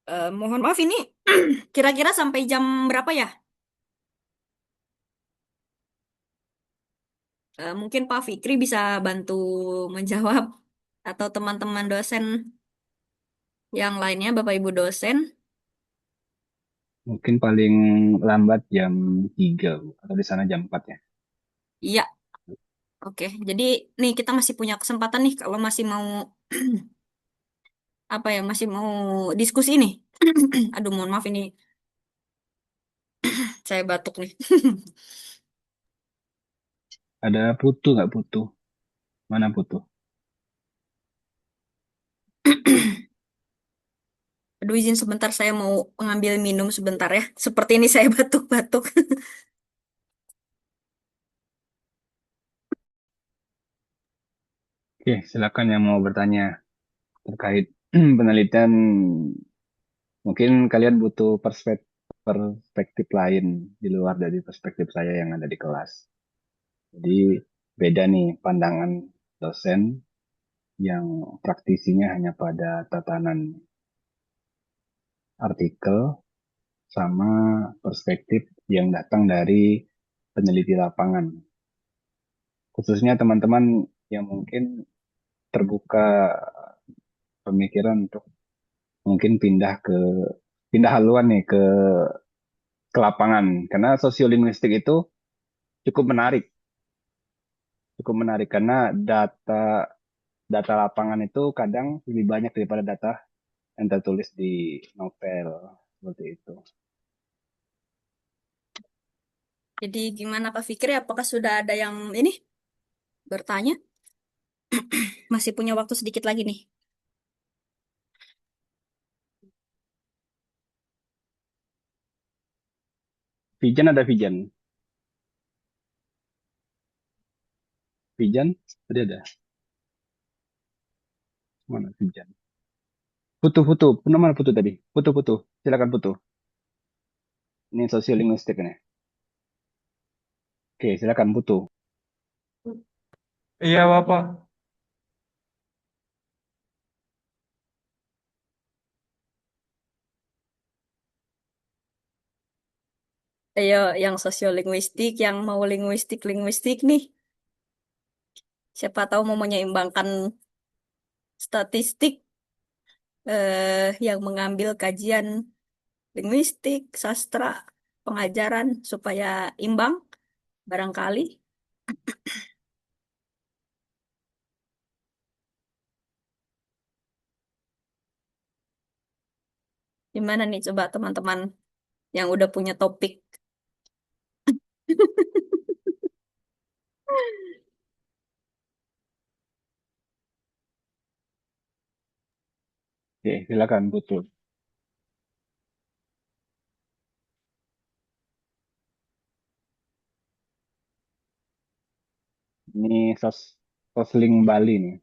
Speaker 1: Mohon maaf ini kira-kira sampai jam berapa ya? Mungkin Pak Fikri bisa bantu menjawab atau teman-teman dosen yang lainnya, Bapak Ibu dosen.
Speaker 3: Mungkin paling lambat jam 3, Bu. Atau di sana jam 4 ya.
Speaker 1: Iya, oke. Jadi nih kita masih punya kesempatan nih kalau masih mau apa ya, masih mau diskusi nih. Aduh, mohon maaf ini saya batuk nih.
Speaker 3: Ada Putu nggak Putu? Mana Putu?
Speaker 1: Aduh, izin sebentar saya mau mengambil minum sebentar ya. Seperti ini saya batuk-batuk.
Speaker 3: Oke, silakan yang mau bertanya terkait penelitian. Mungkin kalian butuh perspektif lain di luar dari perspektif saya yang ada di kelas. Jadi beda nih pandangan dosen yang praktisinya hanya pada tatanan artikel sama perspektif yang datang dari peneliti lapangan. Khususnya teman-teman yang mungkin terbuka pemikiran untuk mungkin pindah haluan nih ke lapangan, karena sosiolinguistik itu cukup menarik cukup menarik karena data data lapangan itu kadang lebih banyak daripada data yang tertulis di novel seperti itu.
Speaker 1: Jadi gimana Pak Fikri? Apakah sudah ada yang ini bertanya? Masih punya waktu sedikit lagi nih.
Speaker 3: Vijan ada Vijan. Vijan tadi ada. Mana Vijan? Putu. Mana Putu tadi? Putu. Silakan Putu. Ini sosiolinguistik nih. Oke, silakan Putu.
Speaker 12: Iya, Bapak.
Speaker 1: Ayo, yang sosiolinguistik, yang mau linguistik nih. Siapa tahu mau menyeimbangkan statistik yang mengambil kajian linguistik, sastra, pengajaran supaya imbang barangkali. Gimana nih coba teman-teman yang udah punya topik?
Speaker 3: Oke, silakan betul. Ini sosling Bali nih.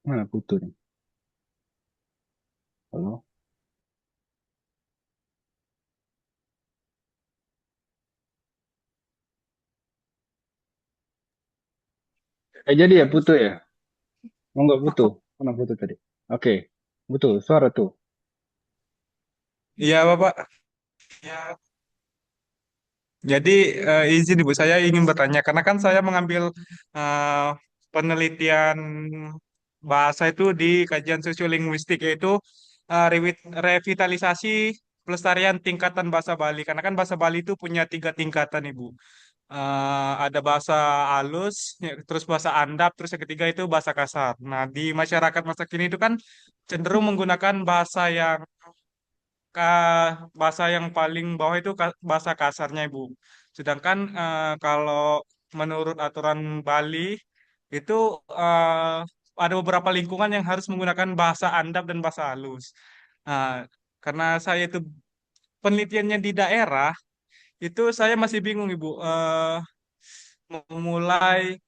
Speaker 3: Mana Putu nih? Halo? Jadi ya Putu ya? Mau nggak Putu? Mana Putu tadi? Oke, betul. Suara tuh.
Speaker 12: Iya, Bapak. Jadi izin Ibu, saya ingin bertanya karena kan saya mengambil eh, penelitian bahasa itu di kajian sosiolinguistik yaitu revitalisasi pelestarian tingkatan bahasa Bali. Karena kan bahasa Bali itu punya 3 tingkatan, Ibu. Ada bahasa halus, terus bahasa andap, terus yang ketiga itu bahasa kasar. Nah, di masyarakat masa kini itu kan cenderung menggunakan bahasa yang paling bawah itu bahasa kasarnya, Ibu. Sedangkan kalau menurut aturan Bali itu ada beberapa lingkungan yang harus menggunakan bahasa andap dan bahasa halus. Nah, karena saya itu penelitiannya di daerah, itu saya masih bingung, Ibu. Memulai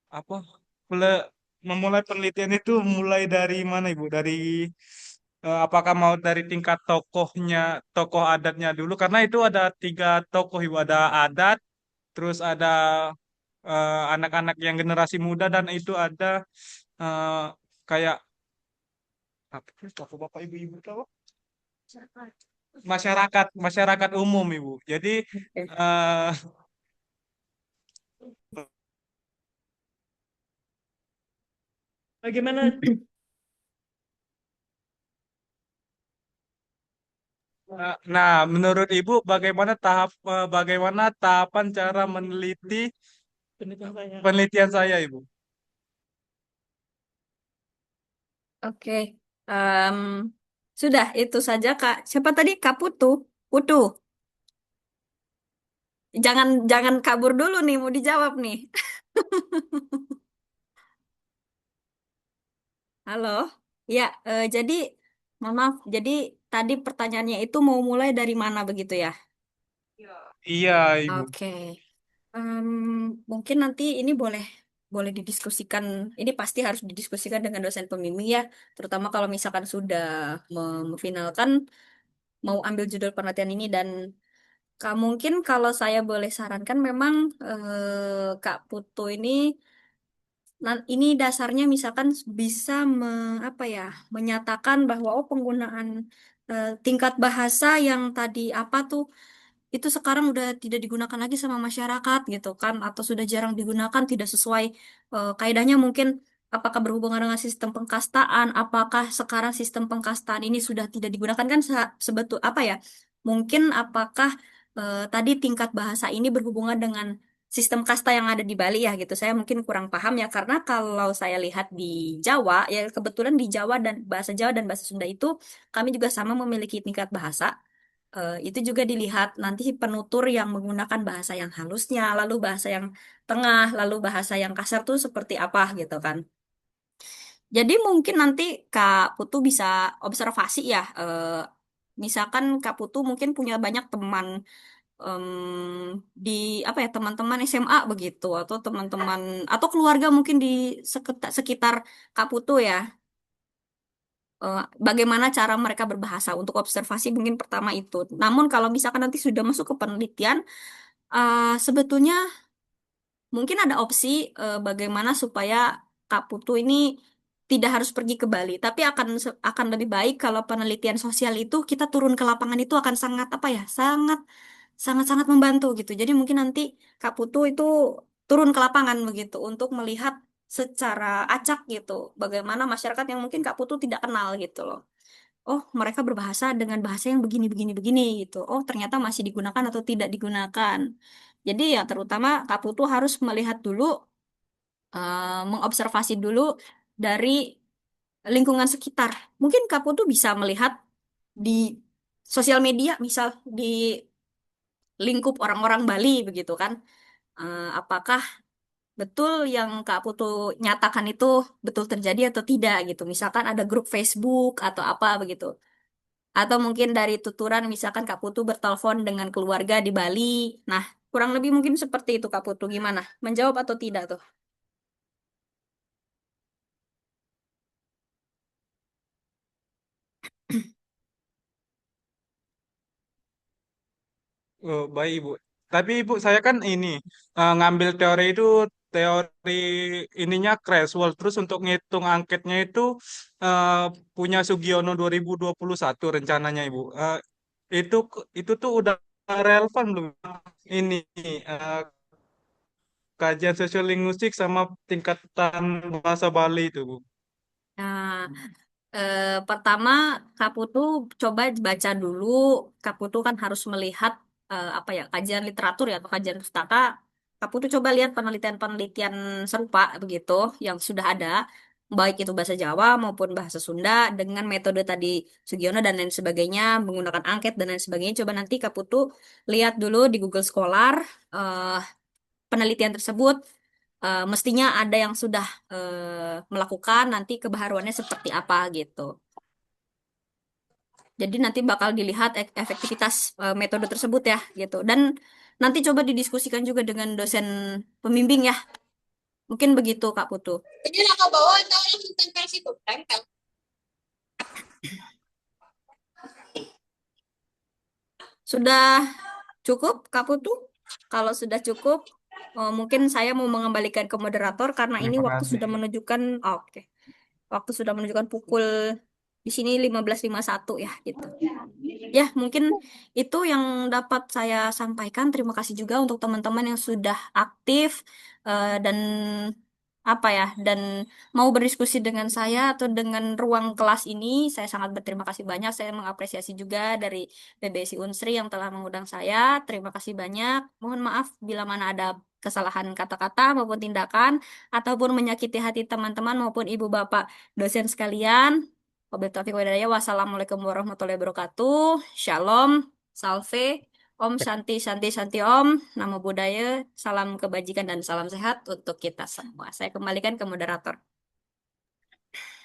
Speaker 12: apa? Pele- Memulai penelitian itu mulai dari mana, Ibu? Dari apakah mau dari tingkat tokoh adatnya dulu? Karena itu ada 3 tokoh, Ibu. Ada adat, terus ada anak-anak yang generasi muda, dan itu ada eh, kayak apa sih, tokoh bapak ibu-ibu tahu? Masyarakat, masyarakat umum, Ibu. Jadi
Speaker 1: Oke.
Speaker 12: eh,
Speaker 13: Bagaimana?
Speaker 12: nah, menurut Ibu bagaimana tahapan cara meneliti
Speaker 13: Penelitian saya.
Speaker 12: penelitian saya, Ibu?
Speaker 1: Oke. Em, sudah itu saja Kak. Siapa tadi? Kak Putu. Putu. Jangan jangan kabur dulu nih, mau dijawab nih. Halo. Ya, jadi mohon maaf. Jadi tadi pertanyaannya itu mau mulai dari mana begitu ya?
Speaker 12: Iya, Ibu.
Speaker 1: Oke. Em, mungkin nanti ini boleh boleh didiskusikan. Ini pasti harus didiskusikan dengan dosen pembimbing ya, terutama kalau misalkan sudah memfinalkan mau ambil judul penelitian ini dan Kak mungkin kalau saya boleh sarankan memang Kak Putu ini ini dasarnya misalkan bisa apa ya menyatakan bahwa oh penggunaan tingkat bahasa yang tadi apa tuh itu sekarang udah tidak digunakan lagi sama masyarakat gitu kan atau sudah jarang digunakan tidak sesuai kaidahnya mungkin apakah berhubungan dengan sistem pengkastaan apakah sekarang sistem pengkastaan ini sudah tidak digunakan kan sebetul apa ya mungkin apakah tadi tingkat bahasa ini berhubungan dengan sistem kasta yang ada di Bali ya gitu saya mungkin kurang paham ya karena kalau saya lihat di Jawa ya kebetulan di Jawa dan bahasa Jawa dan bahasa Sunda itu kami juga sama memiliki tingkat bahasa. Itu juga dilihat nanti penutur yang menggunakan bahasa yang halusnya, lalu bahasa yang tengah, lalu bahasa yang kasar tuh seperti apa gitu kan. Jadi mungkin nanti Kak Putu bisa observasi ya. Misalkan Kak Putu mungkin punya banyak teman di apa ya teman-teman SMA begitu atau teman-teman atau keluarga mungkin di sekitar Kak Putu ya. Bagaimana cara mereka berbahasa untuk observasi mungkin pertama itu. Namun kalau misalkan nanti sudah masuk ke penelitian, sebetulnya mungkin ada opsi bagaimana supaya Kak Putu ini tidak harus pergi ke Bali, tapi akan lebih baik kalau penelitian sosial itu kita turun ke lapangan itu akan sangat apa ya, sangat sangat sangat membantu gitu. Jadi mungkin nanti Kak Putu itu turun ke lapangan begitu untuk melihat secara acak gitu bagaimana masyarakat yang mungkin Kak Putu tidak kenal gitu loh. Oh, mereka berbahasa dengan bahasa yang begini begini begini gitu. Oh, ternyata masih digunakan atau tidak digunakan. Jadi ya terutama Kak Putu harus melihat dulu mengobservasi dulu dari lingkungan sekitar. Mungkin Kak Putu bisa melihat di sosial media, misal di lingkup orang-orang Bali begitu kan. Apakah betul yang Kak Putu nyatakan itu betul terjadi atau tidak gitu. Misalkan ada grup Facebook atau apa begitu. Atau mungkin dari tuturan misalkan Kak Putu bertelepon dengan keluarga di Bali. Nah, kurang lebih mungkin seperti itu Kak Putu. Gimana? Menjawab atau tidak tuh?
Speaker 12: Oh, baik Ibu. Tapi Ibu, saya kan ini ngambil teori itu teori ininya Creswell. Terus untuk ngitung angketnya itu eh, punya Sugiono 2021 rencananya Ibu. Itu tuh udah relevan belum? Ini eh, kajian sosiolinguistik sama tingkatan bahasa Bali itu Bu.
Speaker 1: Nah, pertama Kak Putu coba baca dulu. Kak Putu kan harus melihat apa ya kajian literatur ya atau kajian pustaka. Kak Putu coba lihat penelitian-penelitian serupa begitu yang sudah ada, baik itu bahasa Jawa maupun bahasa Sunda dengan metode tadi Sugiono dan lain sebagainya, menggunakan angket dan lain sebagainya. Coba nanti Kak Putu lihat dulu di Google Scholar eh, penelitian tersebut. Mestinya ada yang sudah melakukan nanti kebaharuannya seperti apa gitu. Jadi nanti bakal dilihat efektivitas metode tersebut ya gitu. Dan nanti coba didiskusikan juga dengan dosen pembimbing ya. Mungkin begitu Kak Putu.
Speaker 5: Ini nak bawa atau langsung tempel situ? Tempel.
Speaker 1: Sudah cukup Kak Putu? Kalau sudah cukup, mungkin saya mau mengembalikan ke moderator karena ini
Speaker 12: Terima
Speaker 1: waktu
Speaker 12: kasih.
Speaker 1: sudah menunjukkan, oh, oke. Waktu sudah menunjukkan pukul di sini 15.51 ya gitu. Ya, mungkin itu yang dapat saya sampaikan. Terima kasih juga untuk teman-teman yang sudah aktif dan apa ya, dan mau berdiskusi dengan saya atau dengan ruang kelas ini. Saya sangat berterima kasih banyak. Saya mengapresiasi juga dari PBSI Unsri yang telah mengundang saya. Terima kasih banyak. Mohon maaf bila mana ada kesalahan kata-kata maupun tindakan ataupun menyakiti hati teman-teman maupun ibu bapak dosen sekalian. Wabillahi taufiq wal hidayah. Wassalamualaikum warahmatullahi wabarakatuh. Shalom, salve, Om Shanti Shanti Shanti Om. Namo Buddhaya, salam kebajikan dan salam sehat untuk kita semua. Saya kembalikan ke moderator.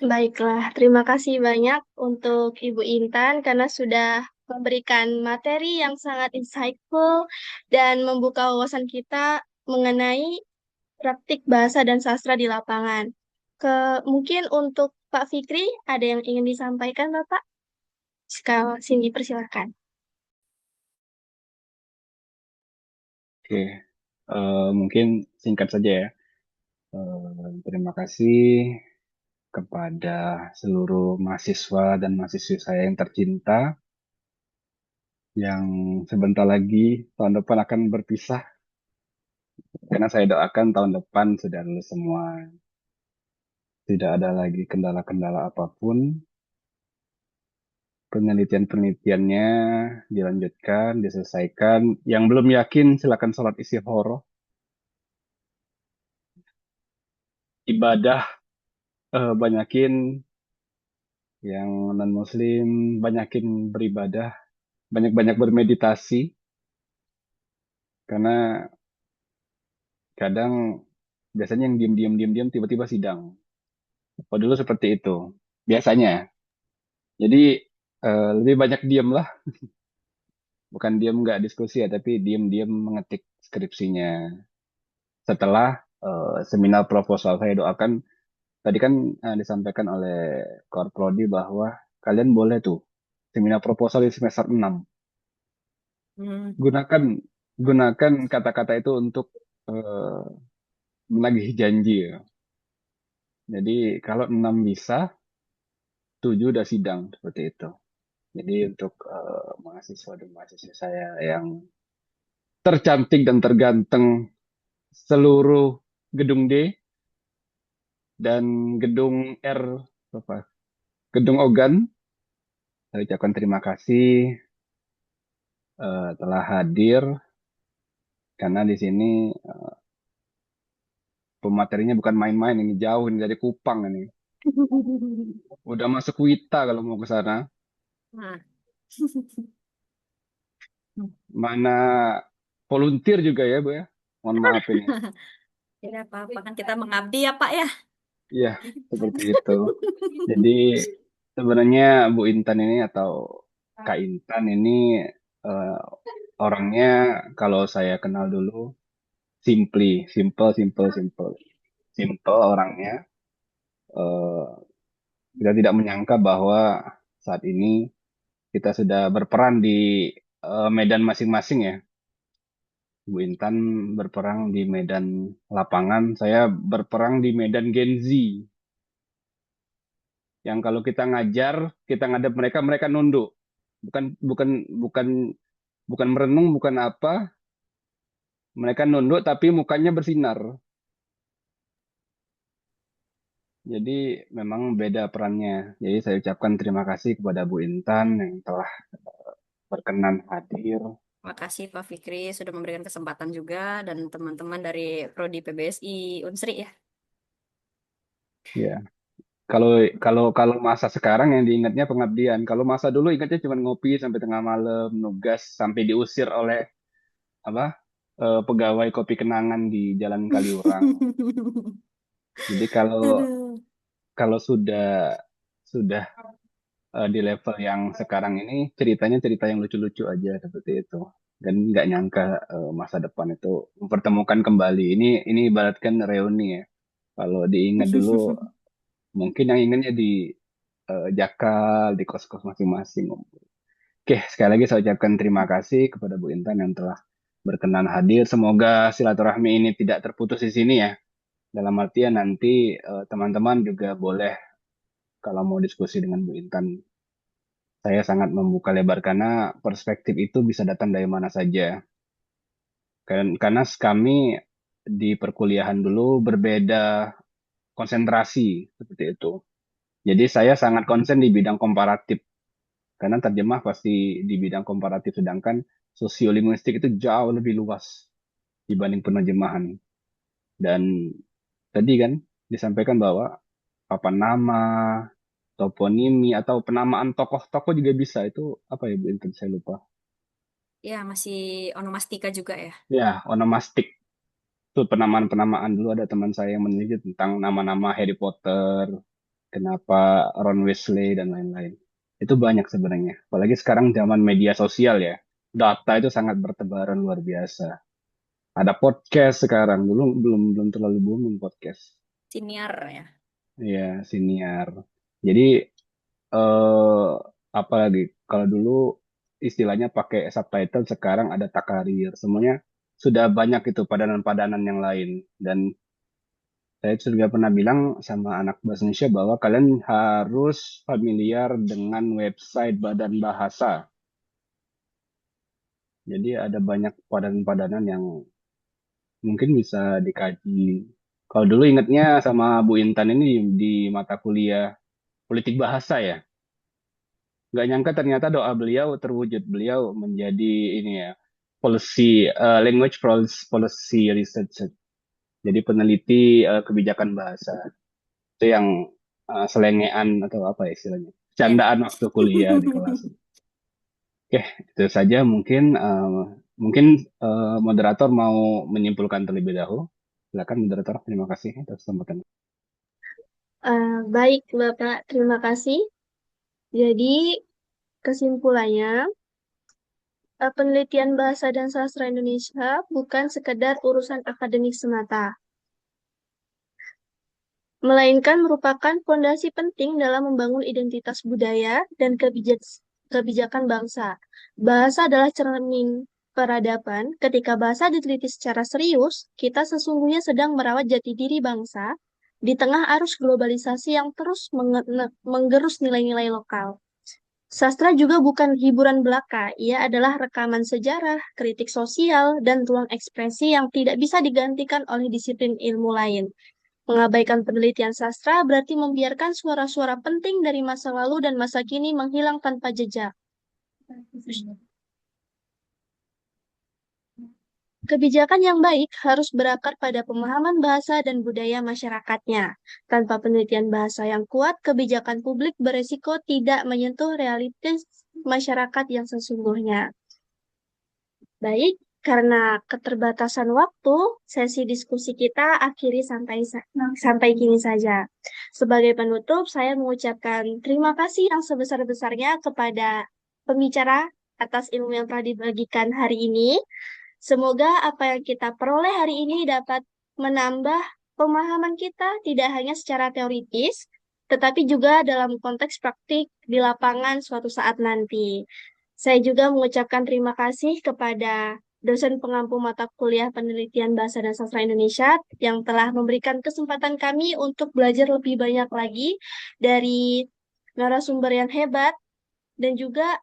Speaker 2: Baiklah, terima kasih banyak untuk Ibu Intan karena sudah memberikan materi yang sangat insightful dan membuka wawasan kita mengenai praktik bahasa dan sastra di lapangan. Mungkin untuk Pak Fikri, ada yang ingin disampaikan, Bapak? Sini, persilakan.
Speaker 3: Oke, mungkin singkat saja ya. Terima kasih kepada seluruh mahasiswa dan mahasiswi saya yang tercinta, yang sebentar lagi tahun depan akan berpisah, karena saya doakan tahun depan sudah lulus semua, tidak ada lagi kendala-kendala apapun, penelitian-penelitiannya dilanjutkan, diselesaikan. Yang belum yakin silakan sholat istikharah, ibadah banyakin, yang non muslim banyakin beribadah, banyak-banyak bermeditasi, karena kadang biasanya yang diam-diam tiba-tiba sidang. Oh, dulu seperti itu biasanya. Jadi lebih banyak diam lah, bukan diam nggak diskusi ya, tapi diam-diam mengetik skripsinya. Setelah seminar proposal, saya doakan, tadi kan disampaikan oleh Korprodi bahwa kalian boleh tuh seminar proposal di semester 6.
Speaker 1: Hmm.
Speaker 3: Gunakan kata-kata itu untuk eh, menagih janji ya. Jadi kalau 6 bisa, 7 udah sidang seperti itu. Jadi untuk mahasiswa dan mahasiswa saya yang tercantik dan terganteng seluruh gedung D dan gedung R, apa, gedung Ogan, saya ucapkan terima kasih telah hadir, karena di sini pematerinya bukan main-main, ini jauh ini dari Kupang ini. Udah masuk Wita kalau mau ke sana.
Speaker 1: Nah,
Speaker 3: Mana volunteer juga ya, Bu ya. Mohon maaf ini.
Speaker 1: tidak apa-apa kan kita mengabdi ya Pak ya.
Speaker 3: Iya, seperti itu. Jadi sebenarnya Bu Intan ini atau Kak Intan ini eh, orangnya kalau saya kenal dulu simple, simple orangnya. Eh, kita tidak menyangka bahwa saat ini kita sudah berperan di medan masing-masing ya. Bu Intan berperang di medan lapangan, saya berperang di medan Gen Z. Yang kalau kita ngajar, kita ngadep mereka, mereka nunduk. Bukan bukan bukan bukan merenung, bukan apa. Mereka nunduk tapi mukanya bersinar. Jadi memang beda perannya. Jadi saya ucapkan terima kasih kepada Bu Intan yang telah berkenan hadir.
Speaker 1: Makasih Pak Fikri sudah memberikan kesempatan juga dan teman-teman dari Prodi PBSI Unsri ya.
Speaker 3: Ya, kalau kalau kalau masa sekarang yang diingatnya pengabdian. Kalau masa dulu ingatnya cuma ngopi sampai tengah malam, nugas sampai diusir oleh apa pegawai kopi kenangan di Jalan Kaliurang. Jadi kalau
Speaker 1: Aduh.
Speaker 3: kalau sudah di level yang sekarang ini ceritanya cerita yang lucu-lucu aja seperti itu. Dan nggak nyangka masa depan itu mempertemukan kembali. Ini ibaratkan reuni ya. Kalau diingat dulu mungkin yang ingatnya di Jakal, di kos-kos masing-masing. Oke, sekali lagi saya ucapkan terima kasih kepada Bu Intan yang telah berkenan hadir. Semoga silaturahmi ini tidak terputus di sini ya. Dalam artian nanti teman-teman juga boleh kalau mau diskusi dengan Bu Intan, saya sangat membuka lebar karena perspektif itu bisa datang dari mana saja. Karena kami di perkuliahan dulu berbeda konsentrasi seperti itu. Jadi saya sangat konsen di bidang komparatif karena terjemah pasti di bidang komparatif sedangkan sosiolinguistik itu jauh lebih luas dibanding penerjemahan. Dan tadi kan disampaikan bahwa papan nama, toponimi atau penamaan tokoh-tokoh juga bisa. Itu apa ya Bu Intan? Saya lupa.
Speaker 1: Ya masih onomastika juga ya.
Speaker 3: Ya, onomastik. Itu penamaan-penamaan dulu ada teman saya yang meneliti tentang nama-nama Harry Potter, kenapa Ron Weasley dan lain-lain. Itu banyak sebenarnya. Apalagi sekarang zaman media sosial ya. Data itu sangat bertebaran luar biasa. Ada podcast sekarang. Dulu belum belum terlalu booming podcast.
Speaker 1: Siniar ya.
Speaker 3: Iya, siniar. Jadi eh apa lagi? Kalau dulu istilahnya pakai subtitle, sekarang ada takarir. Semuanya sudah banyak itu padanan-padanan yang lain. Dan saya juga pernah bilang sama anak bahasa Indonesia bahwa kalian harus familiar dengan website Badan Bahasa. Jadi ada banyak padanan-padanan yang mungkin bisa dikaji. Kalau dulu ingatnya sama Bu Intan ini di mata kuliah politik bahasa ya. Nggak nyangka ternyata doa beliau terwujud. Beliau menjadi ini ya, language policy researcher. Jadi peneliti kebijakan bahasa. Itu yang selengean atau apa ya istilahnya,
Speaker 1: Ya.
Speaker 3: candaan waktu kuliah di kelas. Oke, itu saja mungkin moderator mau menyimpulkan terlebih dahulu. Silakan moderator, terima kasih atas kesempatan.
Speaker 5: Baik, Bapak, terima kasih. Jadi, kesimpulannya, penelitian bahasa dan sastra Indonesia bukan sekedar urusan akademik semata, melainkan merupakan fondasi penting dalam membangun identitas budaya dan kebijakan bangsa. Bahasa adalah cermin peradaban. Ketika bahasa diteliti secara serius, kita sesungguhnya sedang merawat jati diri bangsa di tengah arus globalisasi yang terus menggerus nilai-nilai lokal. Sastra juga bukan hiburan belaka, ia adalah rekaman sejarah, kritik sosial, dan ruang ekspresi yang tidak bisa digantikan oleh disiplin ilmu lain. Mengabaikan penelitian sastra berarti membiarkan suara-suara penting dari masa lalu dan masa kini menghilang tanpa jejak. Kebijakan yang baik harus berakar pada pemahaman bahasa dan budaya masyarakatnya. Tanpa penelitian bahasa yang kuat, kebijakan publik beresiko tidak menyentuh realitas masyarakat yang sesungguhnya. Baik, karena keterbatasan waktu, sesi diskusi kita akhiri sampai kini saja. Sebagai penutup, saya mengucapkan terima kasih yang sebesar-besarnya kepada pembicara atas ilmu yang telah dibagikan hari ini. Semoga apa yang kita peroleh hari ini dapat menambah pemahaman kita tidak hanya secara teoritis, tetapi juga dalam konteks praktik di lapangan suatu saat nanti. Saya juga mengucapkan terima kasih kepada dosen pengampu mata kuliah penelitian Bahasa dan Sastra Indonesia yang telah memberikan kesempatan kami untuk belajar lebih banyak lagi dari narasumber yang hebat dan juga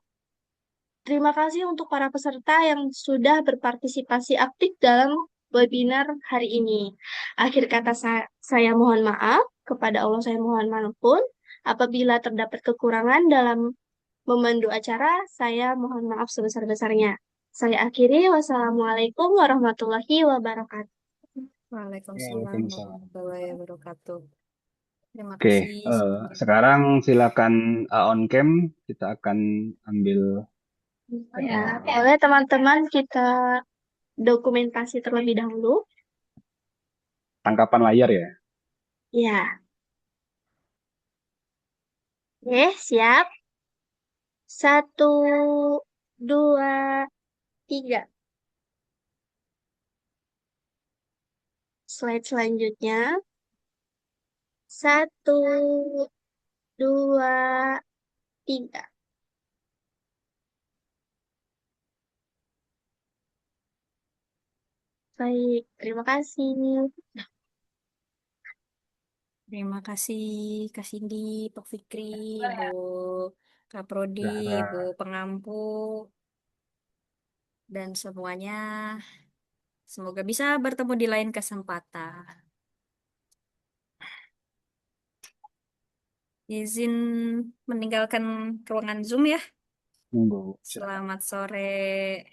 Speaker 5: terima kasih untuk para peserta yang sudah berpartisipasi aktif dalam webinar hari ini. Akhir kata saya mohon maaf, kepada Allah saya mohon maaf pun. Apabila terdapat kekurangan dalam memandu acara, saya mohon maaf sebesar-besarnya. Saya akhiri, wassalamualaikum warahmatullahi wabarakatuh.
Speaker 1: Waalaikumsalam
Speaker 3: Waalaikumsalam.
Speaker 1: warahmatullahi wabarakatuh. Terima
Speaker 3: Oke,
Speaker 1: kasih semuanya.
Speaker 3: sekarang silakan on cam kita akan ambil
Speaker 5: Ya, boleh teman-teman kita dokumentasi terlebih dahulu.
Speaker 3: tangkapan layar ya.
Speaker 5: Ya, oke, siap. 1, 2, 3. Slide selanjutnya. 1, 2, 3. Baik, terima kasih.
Speaker 1: Terima kasih Kak Cindy, Pak Fikri, Bu Kak Prodi, Bu
Speaker 3: Zahra.
Speaker 1: Pengampu, dan semuanya. Semoga bisa bertemu di lain kesempatan. Izin meninggalkan ruangan Zoom ya.
Speaker 3: Monggo.
Speaker 1: Selamat sore.